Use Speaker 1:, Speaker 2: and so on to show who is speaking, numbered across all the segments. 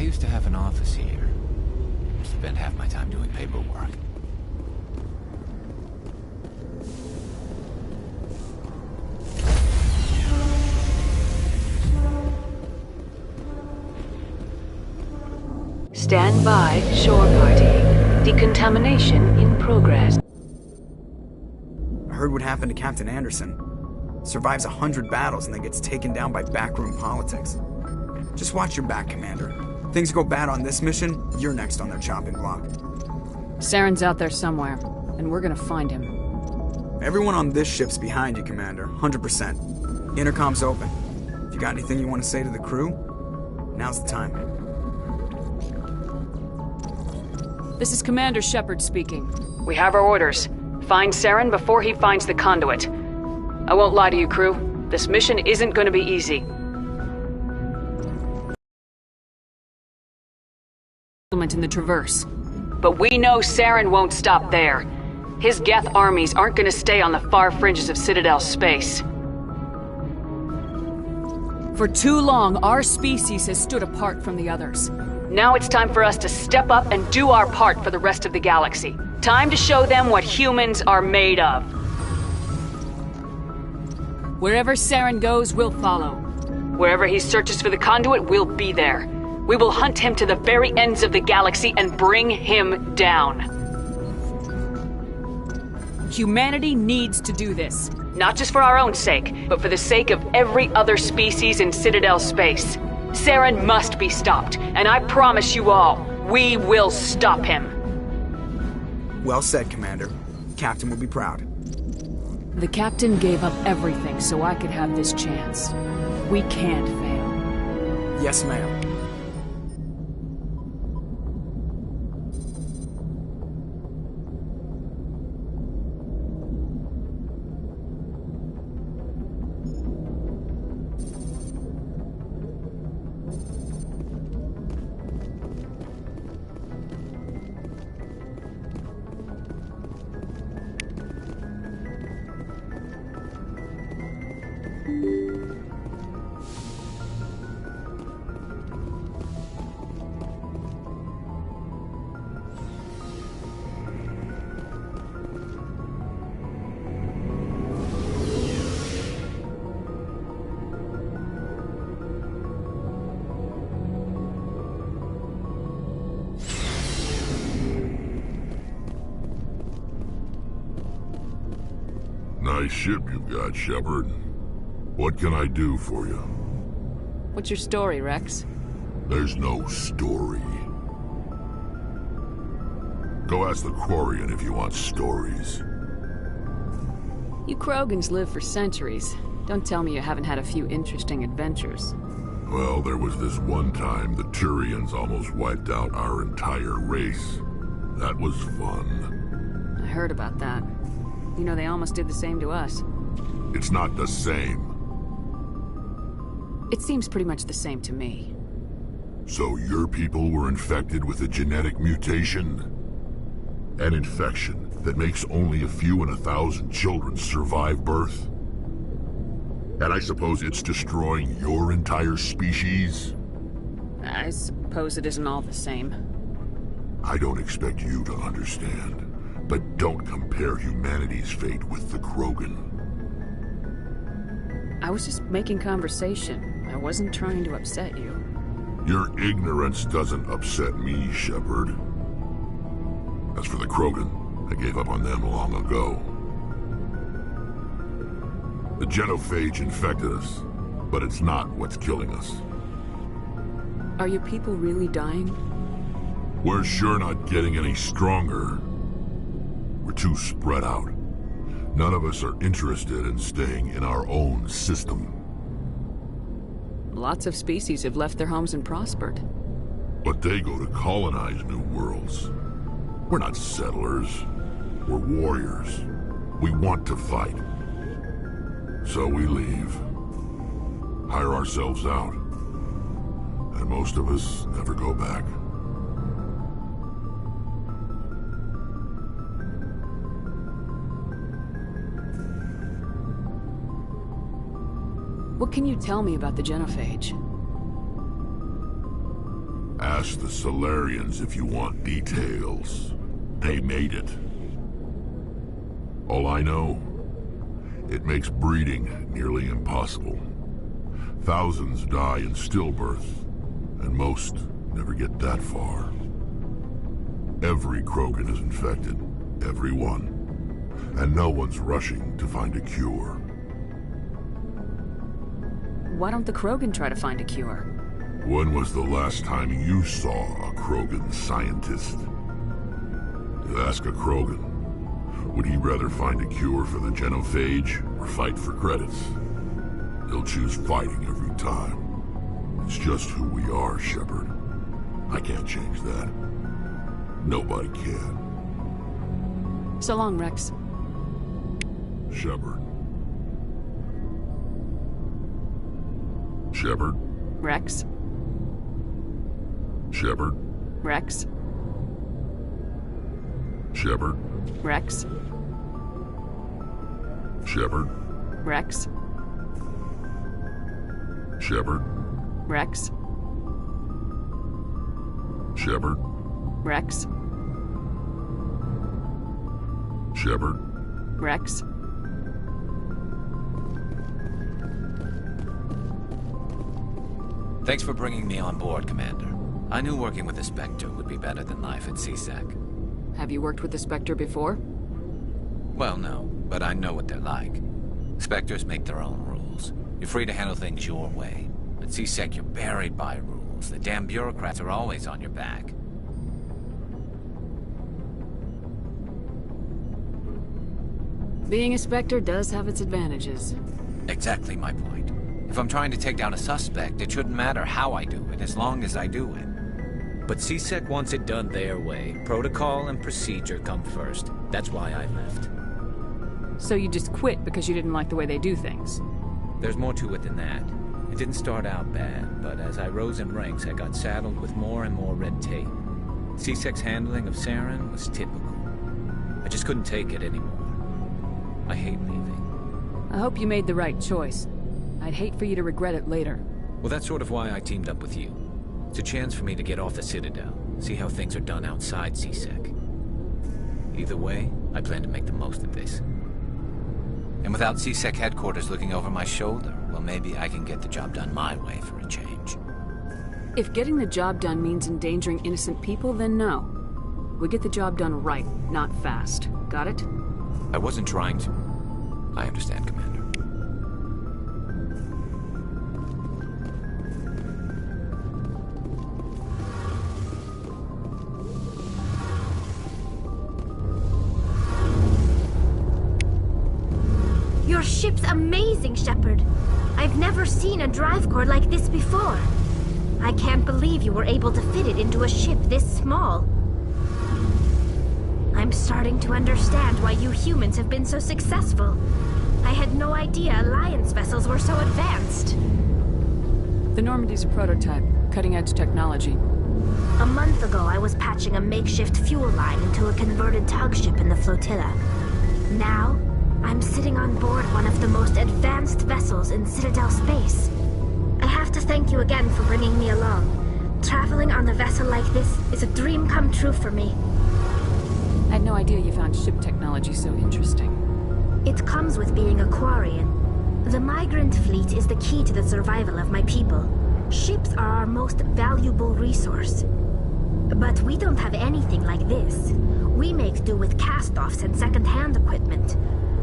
Speaker 1: used to have an office here. Spent half my time doing paperwork.
Speaker 2: Stand by, shore party. Decontamination in progress.
Speaker 3: I heard what happened to Captain Anderson. Survives 100 battles and then gets taken down by backroom politics. Just watch your back, Commander. Things go bad on this mission, you're next on their chopping block.
Speaker 4: Saren's out there somewhere, and we're gonna find him.
Speaker 3: Everyone on this ship's behind you, Commander. 100%. Intercom's open. If you got anything you want to say to the crew, now's the time.
Speaker 4: This is Commander Shepard speaking.
Speaker 2: We have our orders. Find Saren before he finds the conduit. I won't lie to you, crew. This mission isn't going to be easy.
Speaker 4: In the Traverse.
Speaker 2: But we know Saren won't stop there. His Geth armies aren't going to stay on the far fringes of Citadel space.
Speaker 4: For too long, our species has stood apart from the others.
Speaker 2: Now it's time for us to step up and do our part for the rest of the galaxy. Time to show them what humans are made of.
Speaker 4: Wherever Saren goes, we'll follow.
Speaker 2: Wherever he searches for the conduit, we'll be there. We will hunt him to the very ends of the galaxy and bring him down.
Speaker 4: Humanity needs to do this.
Speaker 2: Not just for our own sake, but for the sake of every other species in Citadel space. Saren must be stopped, and I promise you all, we will stop him.
Speaker 3: Well said, Commander. Captain will be proud.
Speaker 4: The Captain gave up everything so I could have this chance. We can't fail.
Speaker 3: Yes, ma'am.
Speaker 5: Nice ship you got, Shepard. What can I do for you?
Speaker 4: What's your story, Rex?
Speaker 5: There's no story. Go ask the Quarian if you want stories.
Speaker 4: You Krogans live for centuries. Don't tell me you haven't had a few interesting adventures.
Speaker 5: Well, there was this one time the Turians almost wiped out our entire race. That was fun.
Speaker 4: I heard about that. You know, they almost did the same to us.
Speaker 5: It's not the same.
Speaker 4: It seems pretty much the same to me.
Speaker 5: So your people were infected with a genetic mutation? An infection that makes only a few in 1,000 children survive birth? And I suppose it's destroying your entire species?
Speaker 4: I suppose it isn't all the same.
Speaker 5: I don't expect you to understand. But don't compare humanity's fate with the Krogan.
Speaker 4: I was just making conversation. I wasn't trying to upset you.
Speaker 5: Your ignorance doesn't upset me, Shepard. As for the Krogan, I gave up on them long ago. The genophage infected us, but it's not what's killing us.
Speaker 4: Are your people really dying?
Speaker 5: We're sure not getting any stronger. We're too spread out. None of us are interested in staying in our own system.
Speaker 4: Lots of species have left their homes and prospered.
Speaker 5: But they go to colonize new worlds. We're not settlers. We're warriors. We want to fight. So we leave. Hire ourselves out. And most of us never go back.
Speaker 4: What can you tell me about the genophage?
Speaker 5: Ask the Solarians if you want details. They made it. All I know, it makes breeding nearly impossible. Thousands die in stillbirth, and most never get that far. Every Krogan is infected, every one. And no one's rushing to find a cure.
Speaker 4: Why don't the Krogan try to find a cure?
Speaker 5: When was the last time you saw a Krogan scientist? Ask a Krogan. Would he rather find a cure for the genophage or fight for credits? He'll choose fighting every time. It's just who we are, Shepard. I can't change that. Nobody can.
Speaker 4: So long, Rex.
Speaker 5: Shepard. Shepard?
Speaker 4: Rex?
Speaker 5: Shepard?
Speaker 4: Rex?
Speaker 5: Shepard?
Speaker 4: Rex?
Speaker 5: Shepard?
Speaker 4: Rex?
Speaker 5: Shepard?
Speaker 4: Rex?
Speaker 5: Shepard?
Speaker 4: Rex?
Speaker 5: Shepard?
Speaker 4: Rex?
Speaker 1: Thanks for bringing me on board, Commander. I knew working with the Spectre would be better than life at CSEC.
Speaker 4: Have you worked with the Spectre before?
Speaker 1: Well, no, but I know what they're like. Spectres make their own rules. You're free to handle things your way. At CSEC, you're buried by rules. The damn bureaucrats are always on your back.
Speaker 4: Being a Spectre does have its advantages.
Speaker 1: Exactly my point. If I'm trying to take down a suspect, it shouldn't matter how I do it, as long as I do it.
Speaker 6: But CSEC wants it done their way. Protocol and procedure come first. That's why I left.
Speaker 4: So you just quit because you didn't like the way they do things?
Speaker 6: There's more to it than that. It didn't start out bad, but as I rose in ranks, I got saddled with more and more red tape. CSEC's handling of Saren was typical. I just couldn't take it anymore. I hate leaving.
Speaker 4: I hope you made the right choice. I'd hate for you to regret it later.
Speaker 6: Well, that's sort of why I teamed up with you. It's a chance for me to get off the Citadel, see how things are done outside CSEC. Either way, I plan to make the most of this.
Speaker 1: And without CSEC headquarters looking over my shoulder, well, maybe I can get the job done my way for a change.
Speaker 4: If getting the job done means endangering innocent people, then no. We get the job done right, not fast. Got it?
Speaker 1: I wasn't trying to... I understand, Commander.
Speaker 7: Your ship's amazing, Shepard. I've never seen a drive core like this before. I can't believe you were able to fit it into a ship this small. I'm starting to understand why you humans have been so successful. I had no idea Alliance vessels were so advanced.
Speaker 4: The Normandy's a prototype, cutting-edge technology.
Speaker 7: A month ago, I was patching a makeshift fuel line into a converted tug ship in the flotilla. Now, I'm sitting on board one of the most advanced vessels in Citadel space. I have to thank you again for bringing me along. Traveling on a vessel like this is a dream come true for me.
Speaker 4: I had no idea you found ship technology so interesting.
Speaker 7: It comes with being a Quarian. The migrant fleet is the key to the survival of my people. Ships are our most valuable resource. But we don't have anything like this. We make do with cast-offs and second-hand equipment.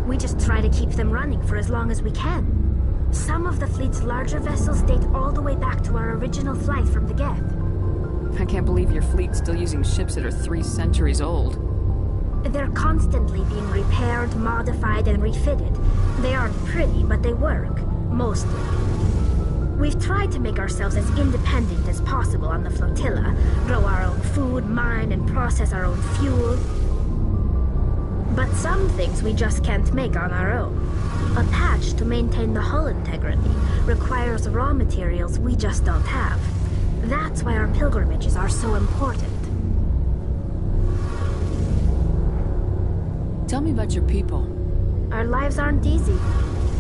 Speaker 7: We just try to keep them running for as long as we can. Some of the fleet's larger vessels date all the way back to our original flight from the Geth.
Speaker 4: I can't believe your fleet's still using ships that are 3 centuries old.
Speaker 7: They're constantly being repaired, modified, and refitted. They aren't pretty, but they work. Mostly. We've tried to make ourselves as independent as possible on the flotilla, grow our own food, mine, and process our own fuel. But some things we just can't make on our own. A patch to maintain the hull integrity requires raw materials we just don't have. That's why our pilgrimages are so important.
Speaker 4: Tell me about your people.
Speaker 7: Our lives aren't easy.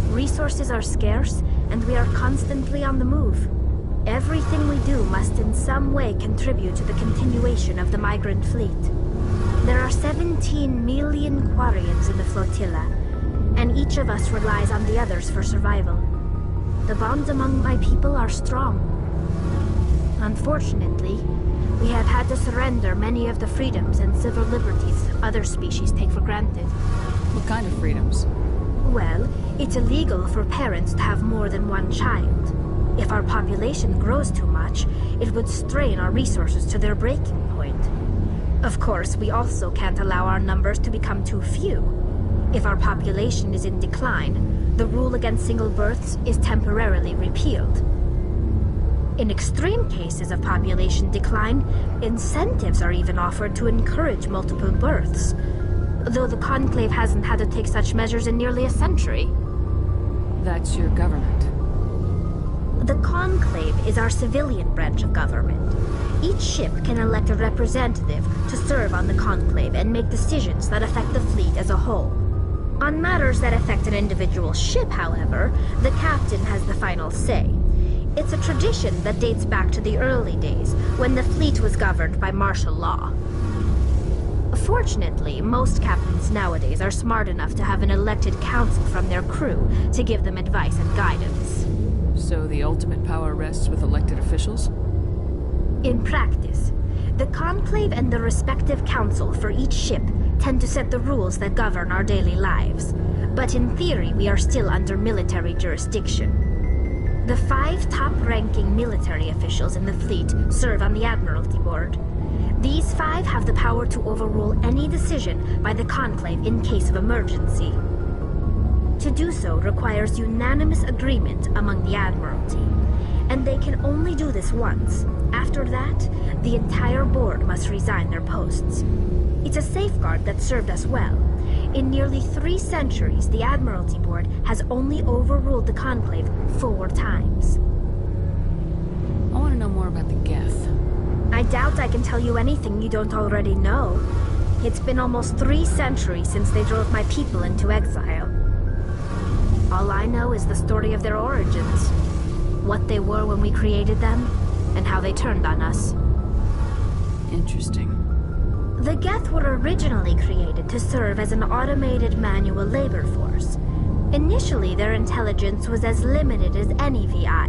Speaker 7: Resources are scarce, and we are constantly on the move. Everything we do must in some way contribute to the continuation of the migrant fleet. There are 17 million Quarians in the flotilla, and each of us relies on the others for survival. The bonds among my people are strong. Unfortunately, we have had to surrender many of the freedoms and civil liberties other species take for granted.
Speaker 4: What kind of freedoms?
Speaker 7: Well, it's illegal for parents to have more than one child. If our population grows too much, it would strain our resources to their breaking point. Of course, we also can't allow our numbers to become too few. If our population is in decline, the rule against single births is temporarily repealed. In extreme cases of population decline, incentives are even offered to encourage multiple births, though the Conclave hasn't had to take such measures in nearly a century.
Speaker 4: That's your government.
Speaker 7: The Conclave is our civilian branch of government. Each ship can elect a representative to serve on the Conclave and make decisions that affect the fleet as a whole. On matters that affect an individual ship, however, the captain has the final say. It's a tradition that dates back to the early days, when the fleet was governed by martial law. Fortunately, most captains nowadays are smart enough to have an elected council from their crew to give them advice and guidance.
Speaker 4: So the ultimate power rests with elected officials?
Speaker 7: In practice, the Conclave and the respective council for each ship tend to set the rules that govern our daily lives. But in theory, we are still under military jurisdiction. The 5 top-ranking military officials in the fleet serve on the Admiralty Board. These 5 have the power to overrule any decision by the Conclave in case of emergency. To do so requires unanimous agreement among the Admiralty, and they can only do this once. After that, the entire board must resign their posts. It's a safeguard that served us well. In nearly 3 centuries, the Admiralty Board has only overruled the Conclave 4 times.
Speaker 4: I want to know more about the Geth.
Speaker 7: I doubt I can tell you anything you don't already know. It's been almost 3 centuries since they drove my people into exile. All I know is the story of their origins. What they were when we created them, and how they turned on us.
Speaker 4: Interesting.
Speaker 7: The Geth were originally created to serve as an automated manual labor force. Initially, their intelligence was as limited as any VI.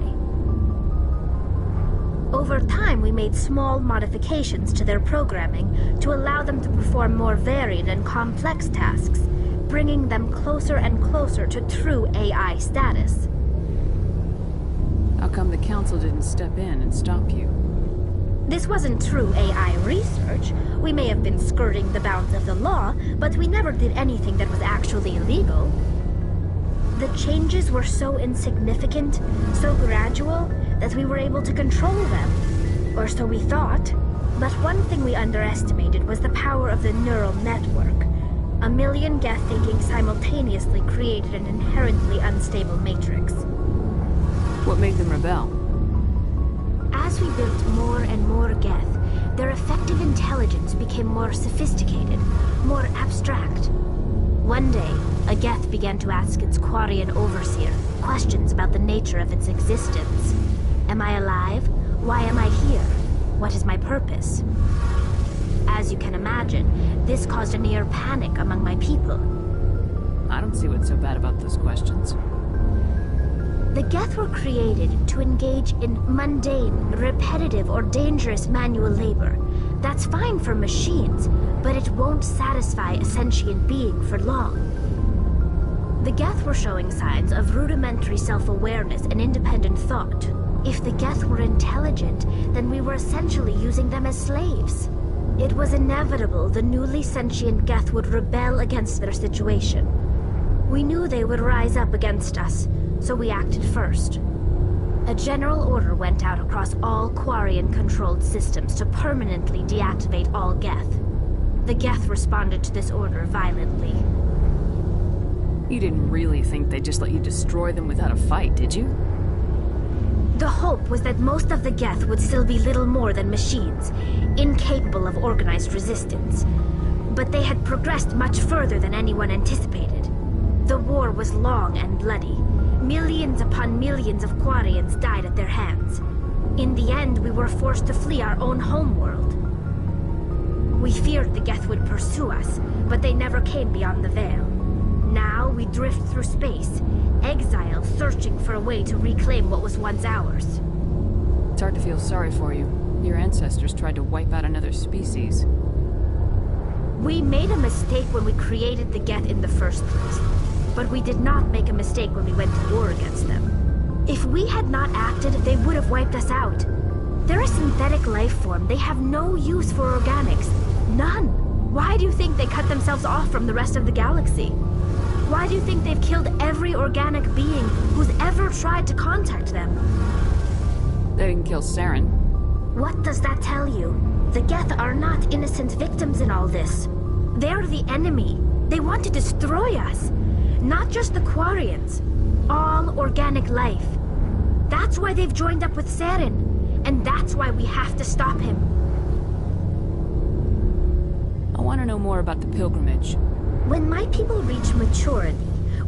Speaker 7: Over time, we made small modifications to their programming to allow them to perform more varied and complex tasks, bringing them closer and closer to true AI status.
Speaker 4: How come the Council didn't step in and stop you?
Speaker 7: This wasn't true AI research. We may have been skirting the bounds of the law, but we never did anything that was actually illegal. The changes were so insignificant, so gradual, that we were able to control them. Or so we thought. But one thing we underestimated was the power of the neural network. A million Geth thinking simultaneously created an inherently unstable matrix.
Speaker 4: What made them rebel?
Speaker 7: As we built more and more Geth, their effective intelligence became more sophisticated, more abstract. One day, a Geth began to ask its Quarian overseer questions about the nature of its existence. Am I alive? Why am I here? What is my purpose? As you can imagine, this caused a near panic among my people.
Speaker 4: I don't see what's so bad about those questions.
Speaker 7: The Geth were created to engage in mundane, repetitive, or dangerous manual labor. That's fine for machines, but it won't satisfy a sentient being for long. The Geth were showing signs of rudimentary self-awareness and independent thought. If the Geth were intelligent, then we were essentially using them as slaves. It was inevitable the newly sentient Geth would rebel against their situation. We knew they would rise up against us, so we acted first. A general order went out across all Quarian-controlled systems to permanently deactivate all Geth. The Geth responded to this order violently.
Speaker 4: You didn't really think they'd just let you destroy them without a fight, did you?
Speaker 7: The hope was that most of the Geth would still be little more than machines, incapable of organized resistance. But they had progressed much further than anyone anticipated. The war was long and bloody. Millions upon millions of Quarians died at their hands. In the end, we were forced to flee our own homeworld. We feared the Geth would pursue us, but they never came beyond the Veil. Now we drift through space, exiled, searching for a way to reclaim what was once ours.
Speaker 4: It's hard to feel sorry for you. Your ancestors tried to wipe out another species.
Speaker 7: We made a mistake when we created the Geth in the first place, but we did not make a mistake when we went to war against them. If we had not acted, they would have wiped us out. They're a synthetic life form. They have no use for organics. None. Why do you think they cut themselves off from the rest of the galaxy? Why do you think they've killed every organic being who's ever tried to contact them?
Speaker 4: They didn't kill Saren.
Speaker 7: What does that tell you? The Geth are not innocent victims in all this. They're the enemy. They want to destroy us. Not just the Quarians. All organic life. That's why they've joined up with Saren. And that's why we have to stop him.
Speaker 4: I want to know more about the pilgrimage.
Speaker 7: When my people reach maturity,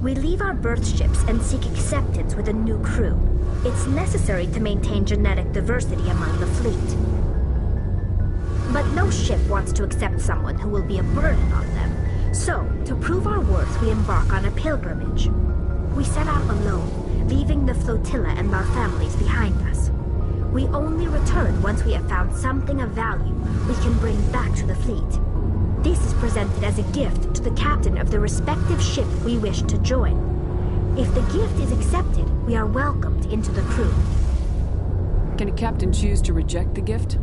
Speaker 7: we leave our birth ships and seek acceptance with a new crew. It's necessary to maintain genetic diversity among the fleet. But no ship wants to accept someone who will be a burden on them. So, to prove our worth, we embark on a pilgrimage. We set out alone, leaving the flotilla and our families behind us. We only return once we have found something of value we can bring back to the fleet. This is presented as a gift to the captain of the respective ship we wish to join. If the gift is accepted, we are welcomed into the crew.
Speaker 4: Can a captain choose to reject the gift?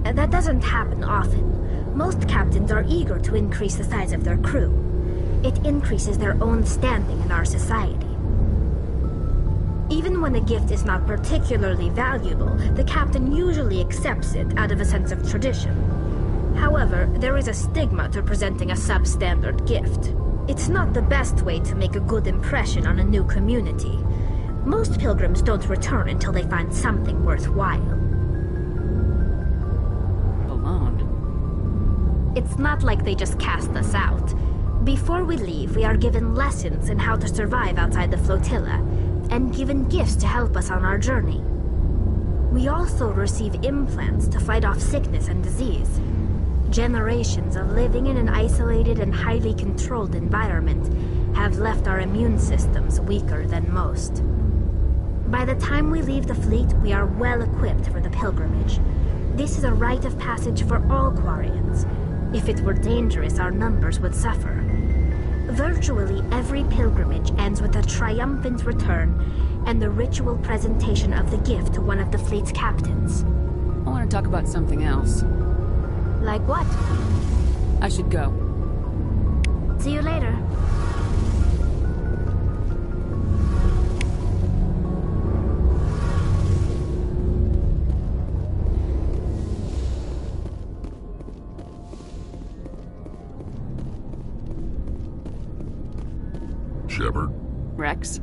Speaker 7: That doesn't happen often. Most captains are eager to increase the size of their crew. It increases their own standing in our society. Even when a gift is not particularly valuable, the captain usually accepts it out of a sense of tradition. However, there is a stigma to presenting a substandard gift. It's not the best way to make a good impression on a new community. Most pilgrims don't return until they find something worthwhile.
Speaker 4: Alone?
Speaker 7: It's not like they just cast us out. Before we leave, we are given lessons in how to survive outside the flotilla, and given gifts to help us on our journey. We also receive implants to fight off sickness and disease. Generations of living in an isolated and highly controlled environment have left our immune systems weaker than most. By the time we leave the fleet, we are well equipped for the pilgrimage. This is a rite of passage for all Quarians. If it were dangerous, our numbers would suffer. Virtually every pilgrimage ends with a triumphant return and the ritual presentation of the gift to one of the fleet's captains.
Speaker 4: I want to talk about something else.
Speaker 7: Like what?
Speaker 4: I should go.
Speaker 7: See you later.
Speaker 5: Shepard?
Speaker 4: Rex?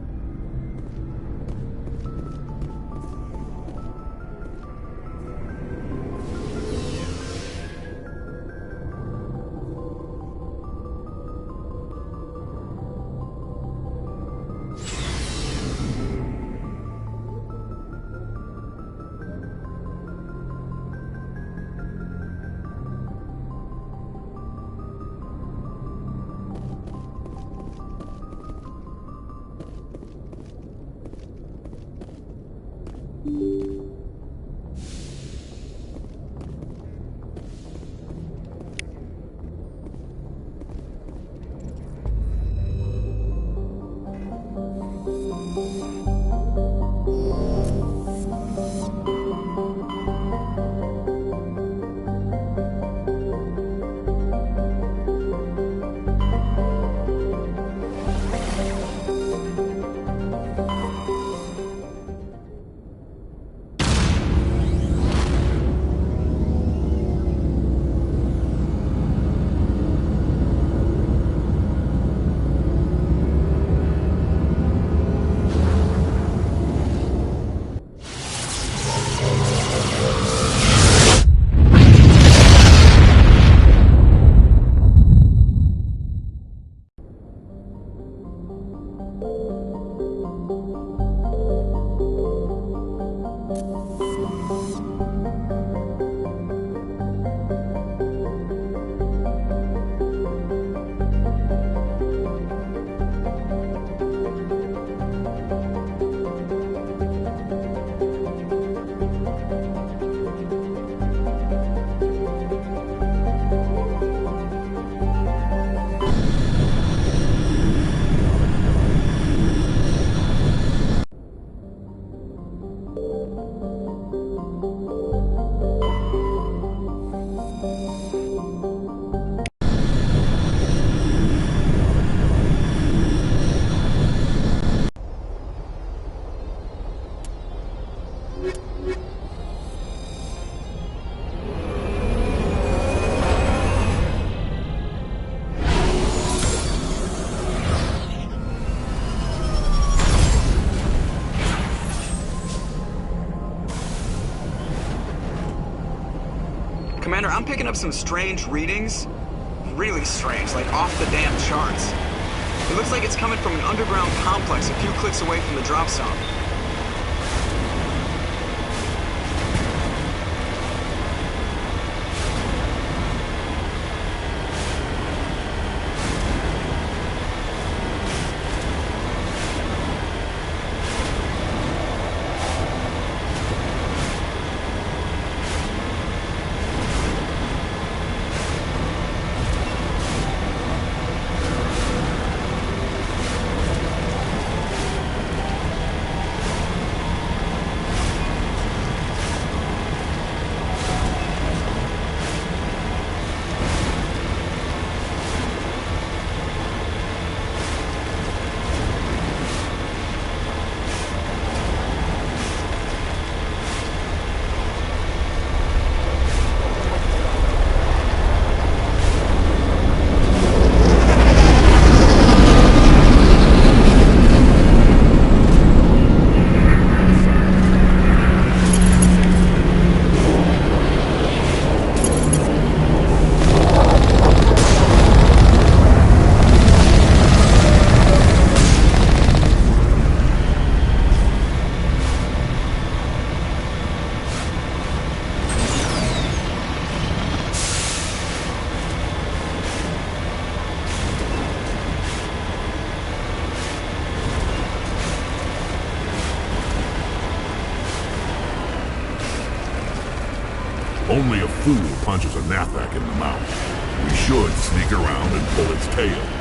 Speaker 3: Commander, I'm picking up some strange readings. Really strange, like off the damn charts. It looks like it's coming from an underground complex a few clicks away from the drop zone.
Speaker 5: Only a fool punches a Nathak in the mouth. We should sneak around and pull its tail.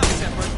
Speaker 6: now, Shepard.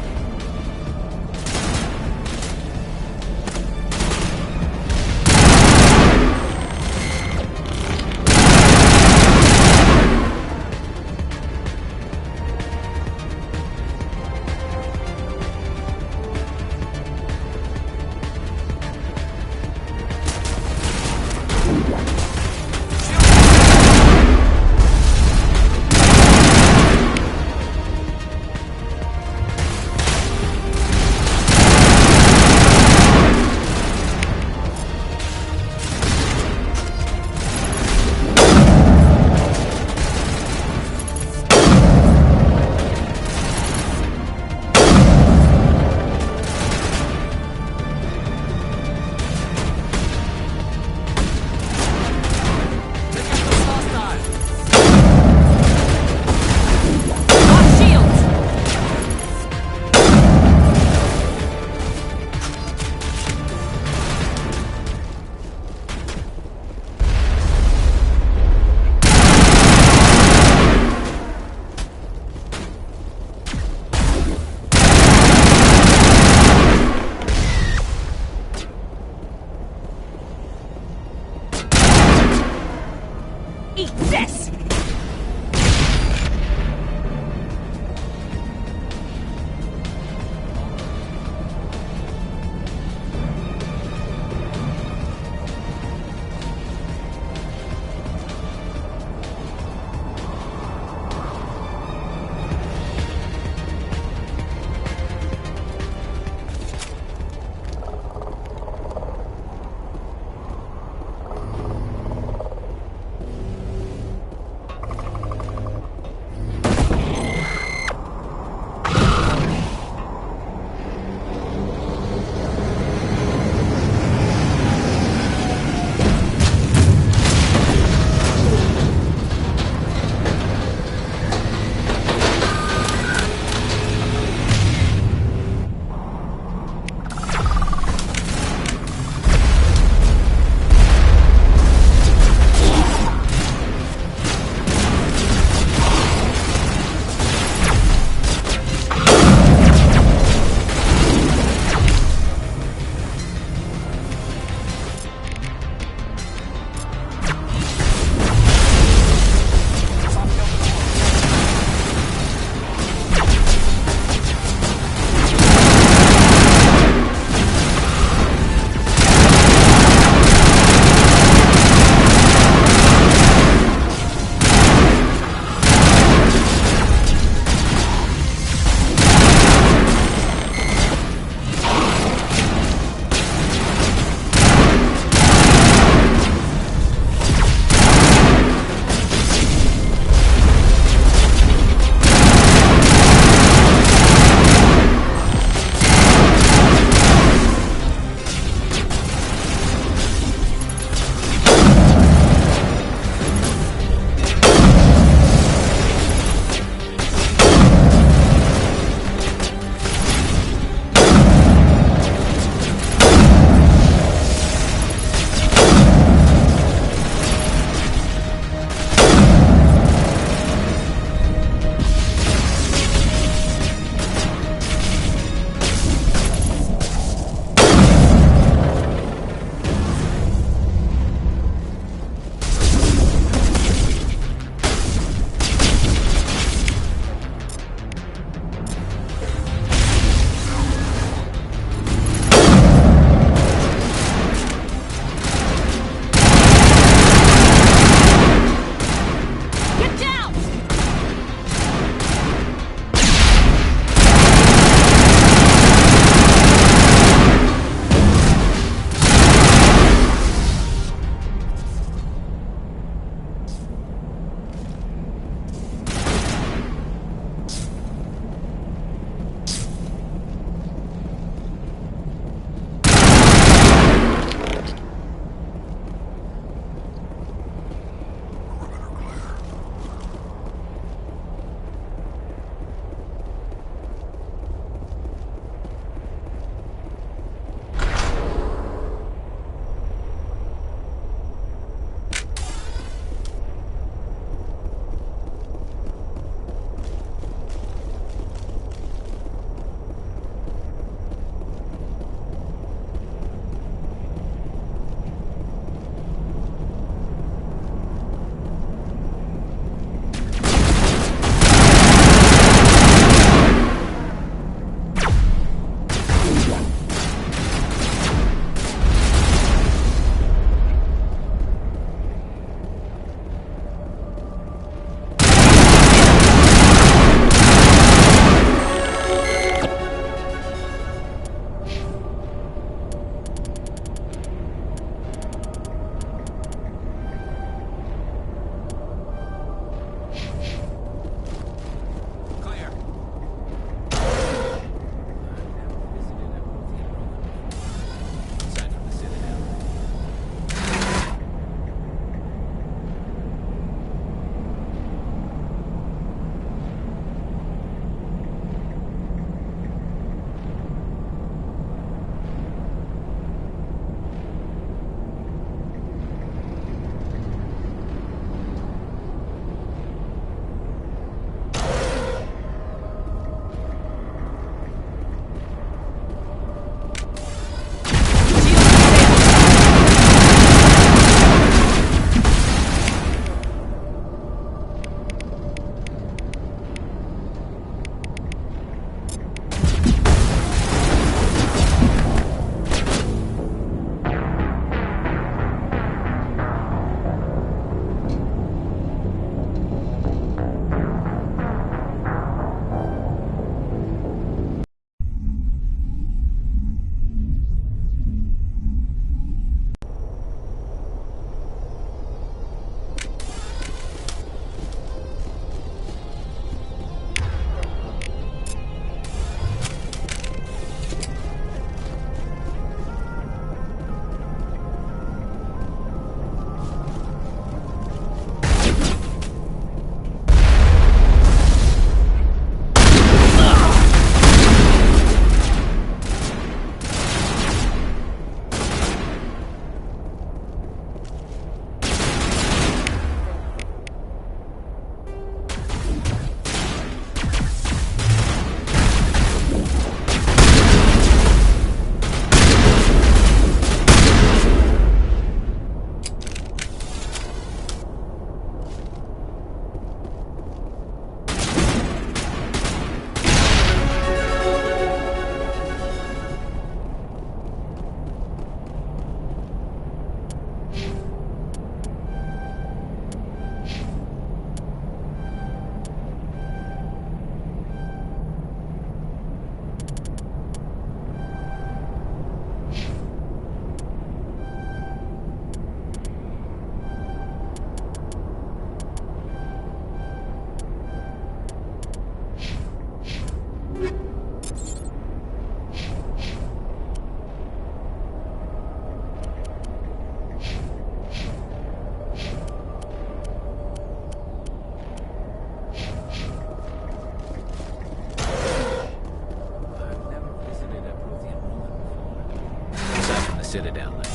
Speaker 6: Citadel later.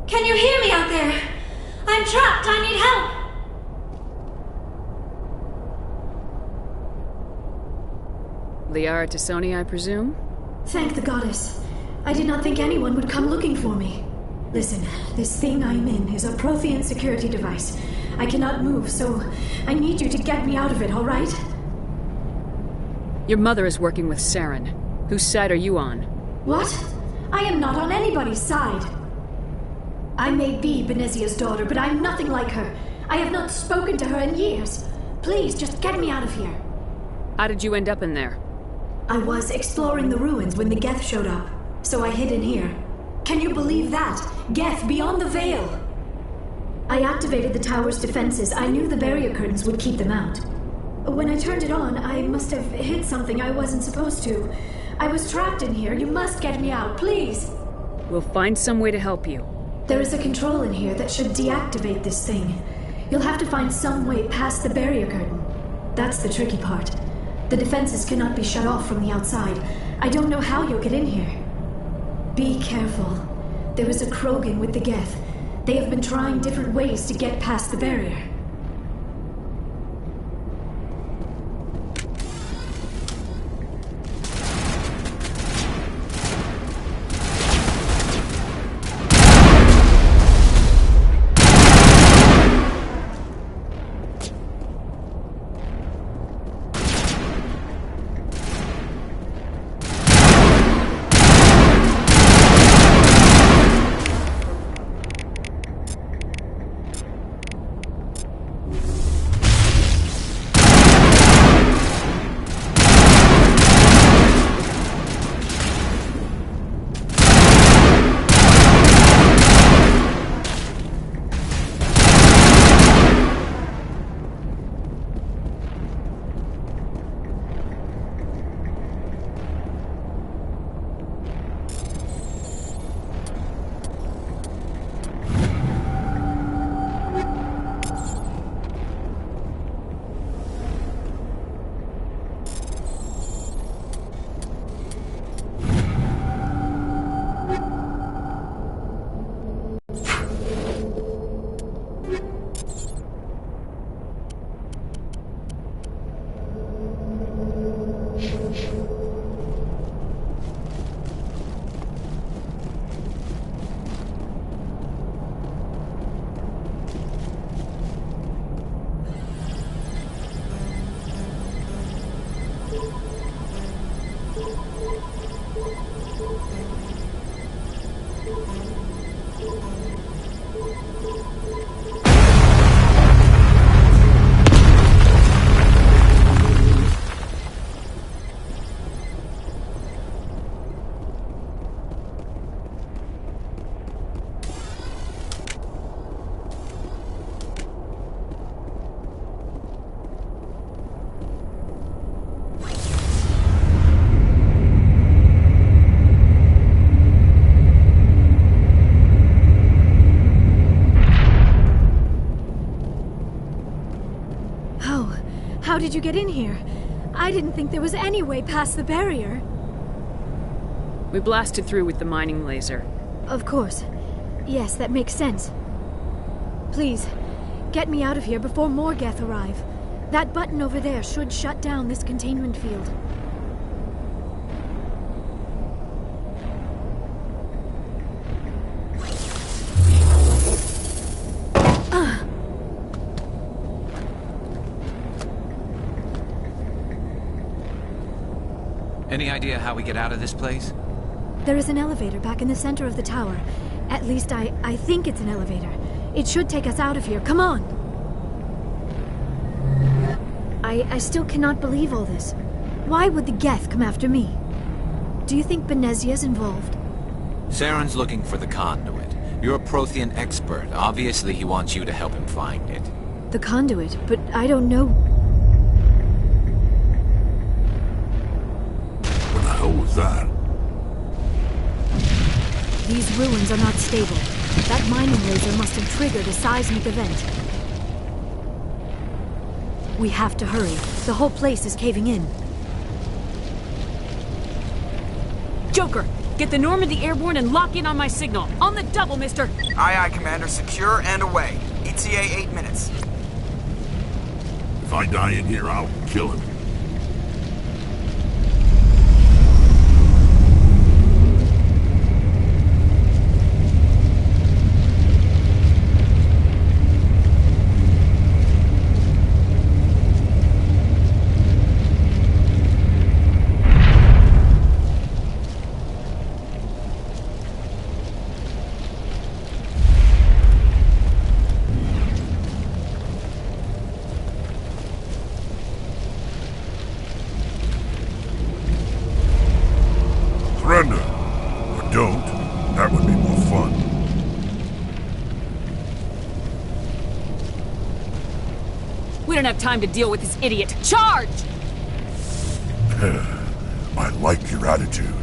Speaker 8: Can you hear me out there? I'm trapped. I need help.
Speaker 4: Liara T'Soni, I presume?
Speaker 8: Thank the goddess. I did not think anyone would come looking for me. Listen, this thing I'm in is a Prothean security device. I cannot move, so I need you to get me out of it, all right?
Speaker 4: Your mother is working with Saren. Whose side are you on?
Speaker 8: What? I am not on anybody's side. I may be Benezia's daughter, but I'm nothing like her. I have not spoken to her in years. Please, just get me out of here.
Speaker 4: How did you end up in there?
Speaker 8: I was exploring the ruins when the Geth showed up, so I hid in here. Can you believe that? Geth beyond the Veil! I activated the tower's defenses. I knew the barrier curtains would keep them out. When I turned it on, I must have hit something I wasn't supposed to. I was trapped in here. You must get me out, please!
Speaker 4: We'll find some way to help you.
Speaker 8: There is a control in here that should deactivate this thing. You'll have to find some way past the barrier curtain. That's the tricky part. The defenses cannot be shut off from the outside. I don't know how you'll get in here. Be careful. There is a Krogan with the Geth. They have been trying different ways to get past the barrier. How did you get in here? I didn't think there was any way past the barrier.
Speaker 4: We blasted through with the mining laser.
Speaker 8: Of course. Yes, that makes sense. Please, get me out of here before more Geth arrive. That button over there should shut down this containment field.
Speaker 1: Any idea how we get out of this place?
Speaker 8: There is an elevator back in the center of the tower. At least I think it's an elevator. It should take us out of here. Come on! I still cannot believe all this. Why would the Geth come after me? Do you think Benezia's involved?
Speaker 1: Saren's looking for the conduit. You're a Prothean expert. Obviously, he wants you to help him find it.
Speaker 8: The conduit, but I don't know.
Speaker 5: What the hell was that?
Speaker 8: These ruins are not stable. That mining laser must have triggered a seismic event. We have to hurry. The whole place is caving in.
Speaker 4: Joker, get the Normandy airborne and lock in on my signal. On the double, mister!
Speaker 3: Aye, aye, Commander. Secure and away. ETA 8 minutes.
Speaker 5: If I die in here, I'll kill him. Surrender. Or don't. That would be more fun.
Speaker 4: We don't have time to deal with this idiot. Charge!
Speaker 5: I like your attitude.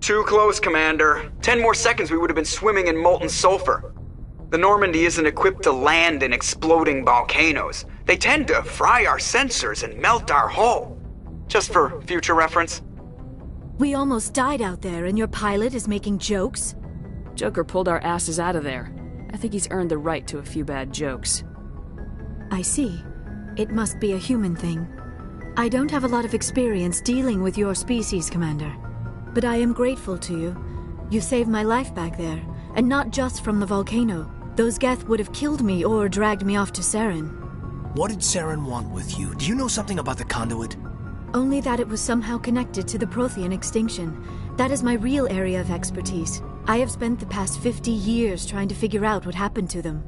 Speaker 3: Too close, Commander. 10 more seconds we would have been swimming in molten sulfur. The Normandy isn't equipped to land in exploding volcanoes. They tend to fry our sensors and melt our hull. Just for future reference.
Speaker 8: We almost died out there, and your pilot is making jokes?
Speaker 4: Joker pulled our asses out of there. I think he's earned the right to a few bad jokes.
Speaker 8: I see. It must be a human thing. I don't have a lot of experience dealing with your species, Commander. But I am grateful to you. You saved my life back there, and not just from the volcano. Those Geth would have killed me or dragged me off to Saren.
Speaker 9: What did Saren want with you? Do you know something about the conduit?
Speaker 8: Only that it was somehow connected to the Prothean extinction. That is my real area of expertise. I have spent the past 50 years trying to figure out what happened to them.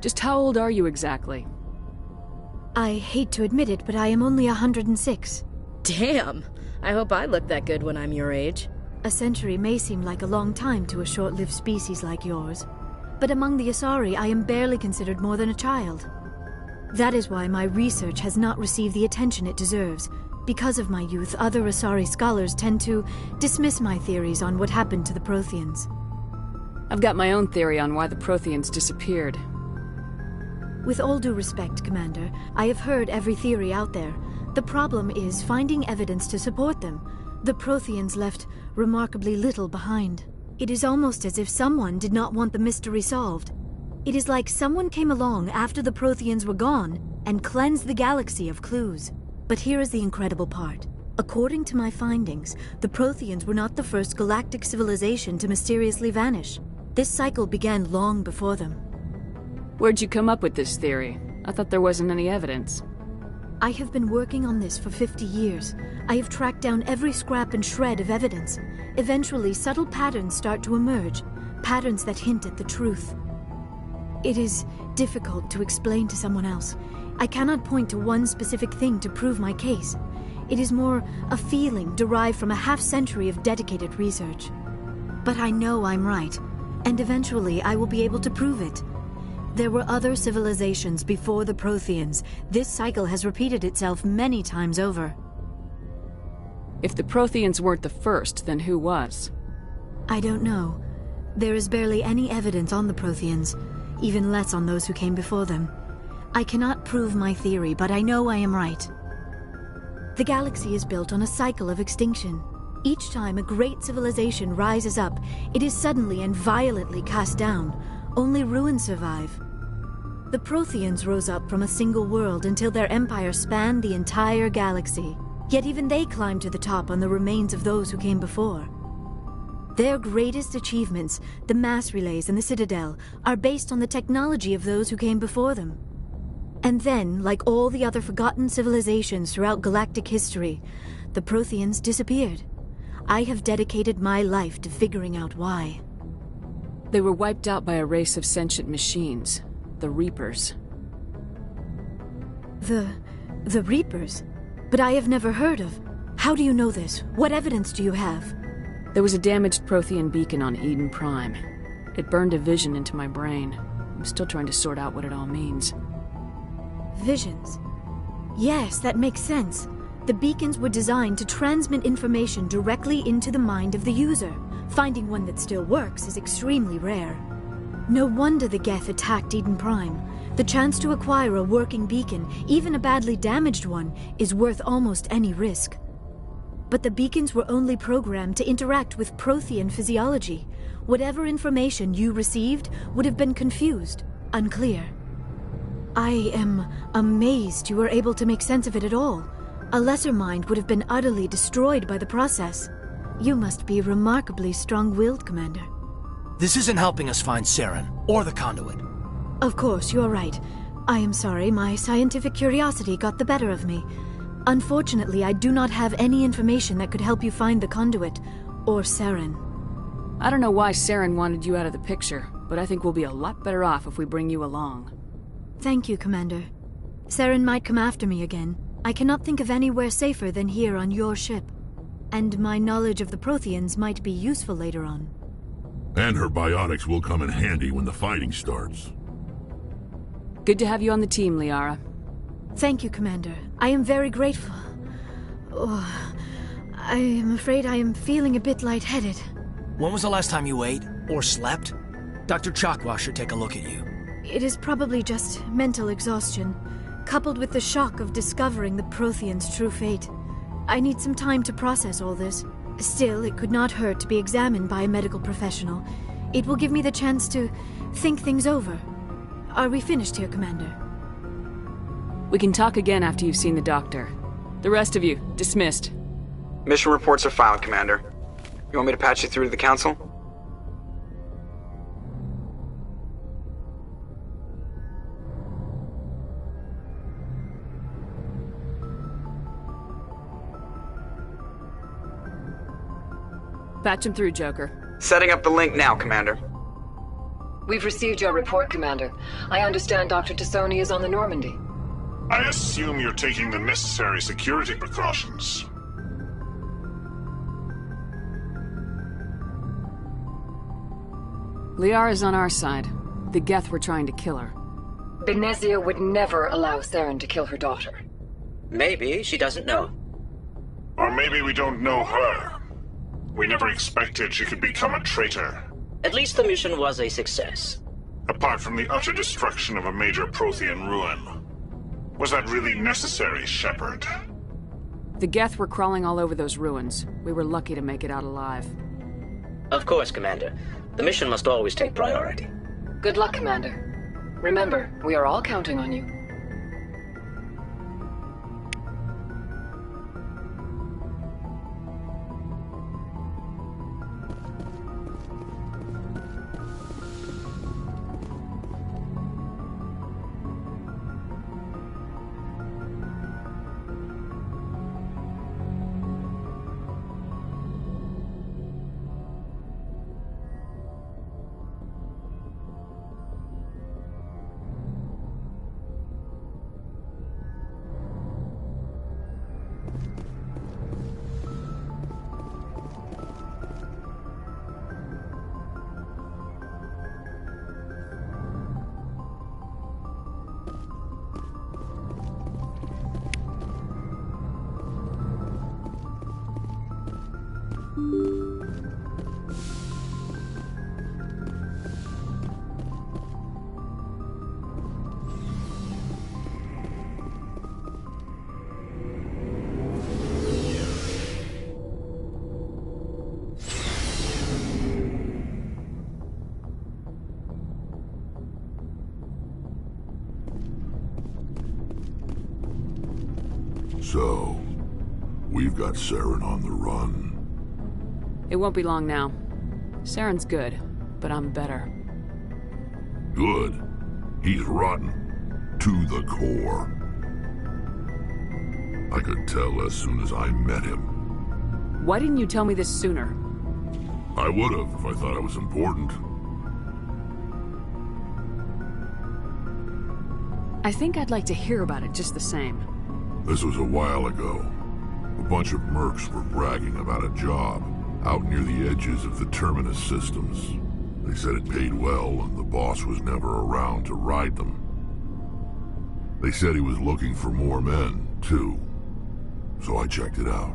Speaker 4: Just how old are you exactly?
Speaker 8: I hate to admit it, but I am only 106.
Speaker 10: Damn! I hope I look that good when I'm your age.
Speaker 8: A century may seem like a long time to a short-lived species like yours, but among the Asari, I am barely considered more than a child. That is why my research has not received the attention it deserves. Because of my youth, other Asari scholars tend to dismiss my theories on what happened to the Protheans.
Speaker 4: I've got my own theory on why the Protheans disappeared.
Speaker 8: With all due respect, Commander, I have heard every theory out there. The problem is finding evidence to support them. The Protheans left remarkably little behind. It is almost as if someone did not want the mystery solved. It is like someone came along after the Protheans were gone and cleansed the galaxy of clues. But here is the incredible part. According to my findings, the Protheans were not the first galactic civilization to mysteriously vanish. This cycle began long before them.
Speaker 4: Where'd you come up with this theory? I thought there wasn't any evidence.
Speaker 8: I have been working on this for 50 years. I have tracked down every scrap and shred of evidence. Eventually, subtle patterns start to emerge, patterns that hint at the truth. It is difficult to explain to someone else. I cannot point to one specific thing to prove my case. It is more a feeling derived from a half-century of dedicated research. But I know I'm right, and eventually I will be able to prove it. There were other civilizations before the Protheans. This cycle has repeated itself many times over.
Speaker 4: If the Protheans weren't the first, then who was?
Speaker 8: I don't know. There is barely any evidence on the Protheans, even less on those who came before them. I cannot prove my theory, but I know I am right. The galaxy is built on a cycle of extinction. Each time a great civilization rises up, it is suddenly and violently cast down. Only ruins survive. The Protheans rose up from a single world until their empire spanned the entire galaxy. Yet even they climbed to the top on the remains of those who came before. Their greatest achievements, the mass relays and the Citadel, are based on the technology of those who came before them. And then, like all the other forgotten civilizations throughout galactic history, the Protheans disappeared. I have dedicated my life to figuring out why.
Speaker 4: They were wiped out by a race of sentient machines, the Reapers.
Speaker 8: The Reapers? But I have never heard of. How do you know this? What evidence do you have?
Speaker 4: There was a damaged Prothean beacon on Eden Prime. It burned a vision into my brain. I'm still trying to sort out what it all means.
Speaker 8: Visions. Yes, that makes sense. The beacons were designed to transmit information directly into the mind of the user. Finding one that still works is extremely rare. No wonder the Geth attacked Eden Prime. The chance to acquire a working beacon, even a badly damaged one, is worth almost any risk. But the beacons were only programmed to interact with Prothean physiology. Whatever information you received would have been confused, unclear. I am amazed you were able to make sense of it at all. A lesser mind would have been utterly destroyed by the process. You must be remarkably strong-willed, Commander.
Speaker 9: This isn't helping us find Saren, or the conduit.
Speaker 8: Of course, you're right. I am sorry, my scientific curiosity got the better of me. Unfortunately, I do not have any information that could help you find the conduit, or Saren.
Speaker 4: I don't know why Saren wanted you out of the picture, but I think we'll be a lot better off if we bring you along.
Speaker 8: Thank you, Commander. Saren might come after me again. I cannot think of anywhere safer than here on your ship. And my knowledge of the Protheans might be useful later on.
Speaker 5: And her biotics will come in handy when the fighting starts.
Speaker 4: Good to have you on the team, Liara.
Speaker 8: Thank you, Commander. I am very grateful. Oh, I am afraid I am feeling a bit lightheaded.
Speaker 9: When was the last time you ate, or slept? Dr. Chakwa should take a look at you.
Speaker 8: It is probably just mental exhaustion, coupled with the shock of discovering the Protheans' true fate. I need some time to process all this. Still, it could not hurt to be examined by a medical professional. It will give me the chance to think things over. Are we finished here, Commander?
Speaker 4: We can talk again after you've seen the doctor. The rest of you, dismissed.
Speaker 3: Mission reports are filed, Commander. You want me to patch you through to the Council?
Speaker 4: Patch him through, Joker.
Speaker 3: Setting up the link now, Commander.
Speaker 11: We've received your report, Commander. I understand Dr. Tassoni is on the Normandy.
Speaker 12: I assume you're taking the necessary security precautions.
Speaker 4: Liara's on our side. The Geth were trying to kill her.
Speaker 11: Benezia would never allow Saren to kill her daughter.
Speaker 13: Maybe she doesn't know.
Speaker 12: Or maybe we don't know her. We never expected she could become a traitor.
Speaker 13: At least the mission was a success.
Speaker 12: Apart from the utter destruction of a major Prothean ruin. Was that really necessary, Shepard?
Speaker 4: The Geth were crawling all over those ruins. We were lucky to make it out alive.
Speaker 13: Of course, Commander. The mission must always take priority.
Speaker 11: Good luck, Commander. Remember, we are all counting on you.
Speaker 5: So, we've got Saren on the run.
Speaker 4: It won't be long now. Saren's good, but I'm better.
Speaker 5: Good. He's rotten. To the core. I could tell as soon as I met him.
Speaker 4: Why didn't you tell me this sooner?
Speaker 5: I would have if I thought it was important.
Speaker 4: I think I'd like to hear about it just the same.
Speaker 5: This was a while ago. A bunch of mercs were bragging about a job out near the edges of the Terminus systems. They said it paid well and the boss was never around to ride them. They said he was looking for more men, too. So I checked it out.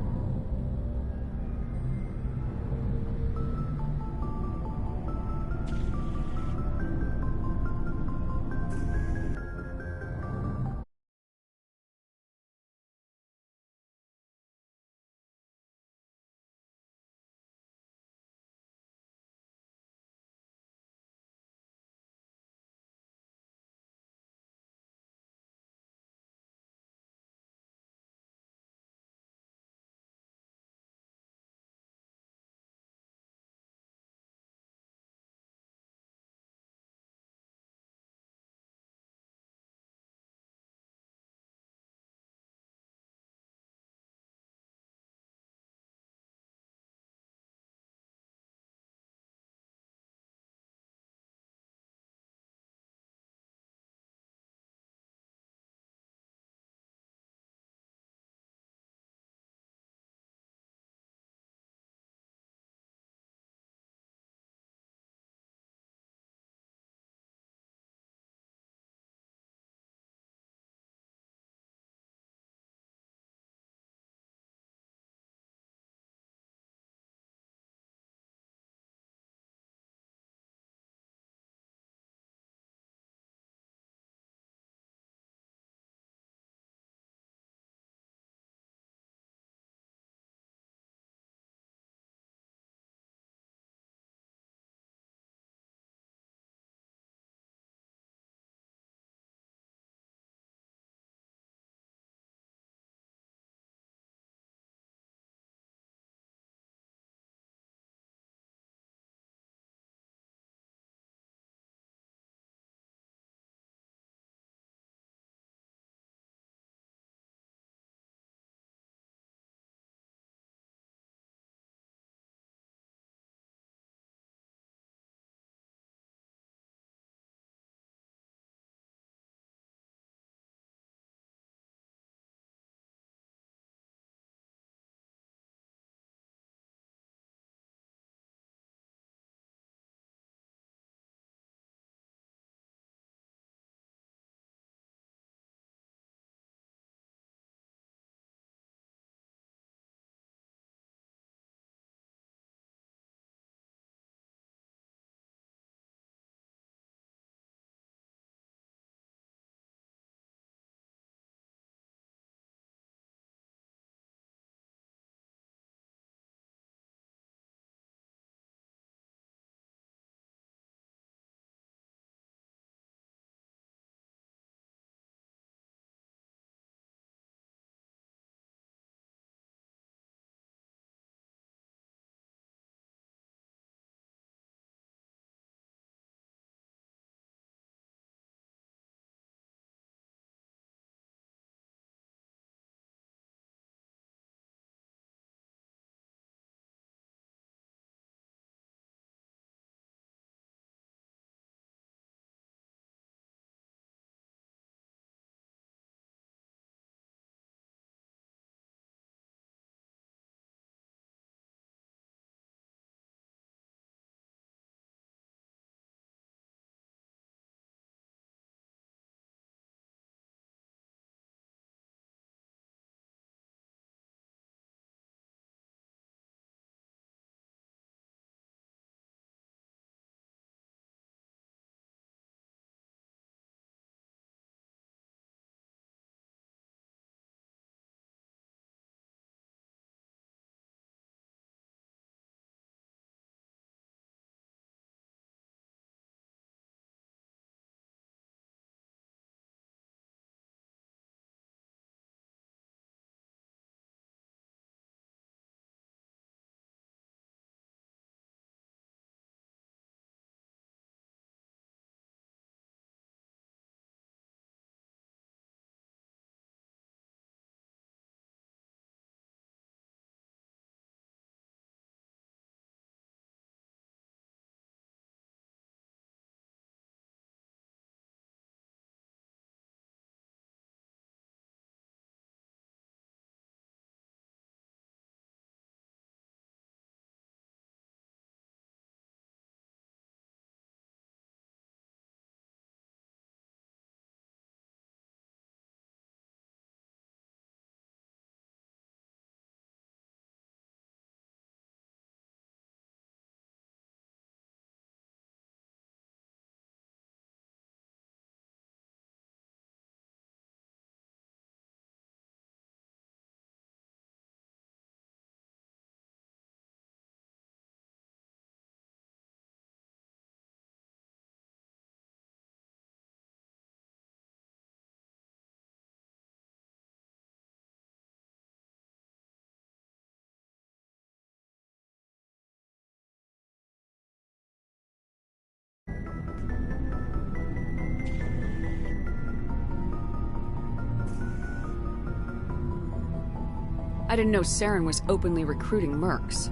Speaker 4: I didn't know Saren was openly recruiting mercs.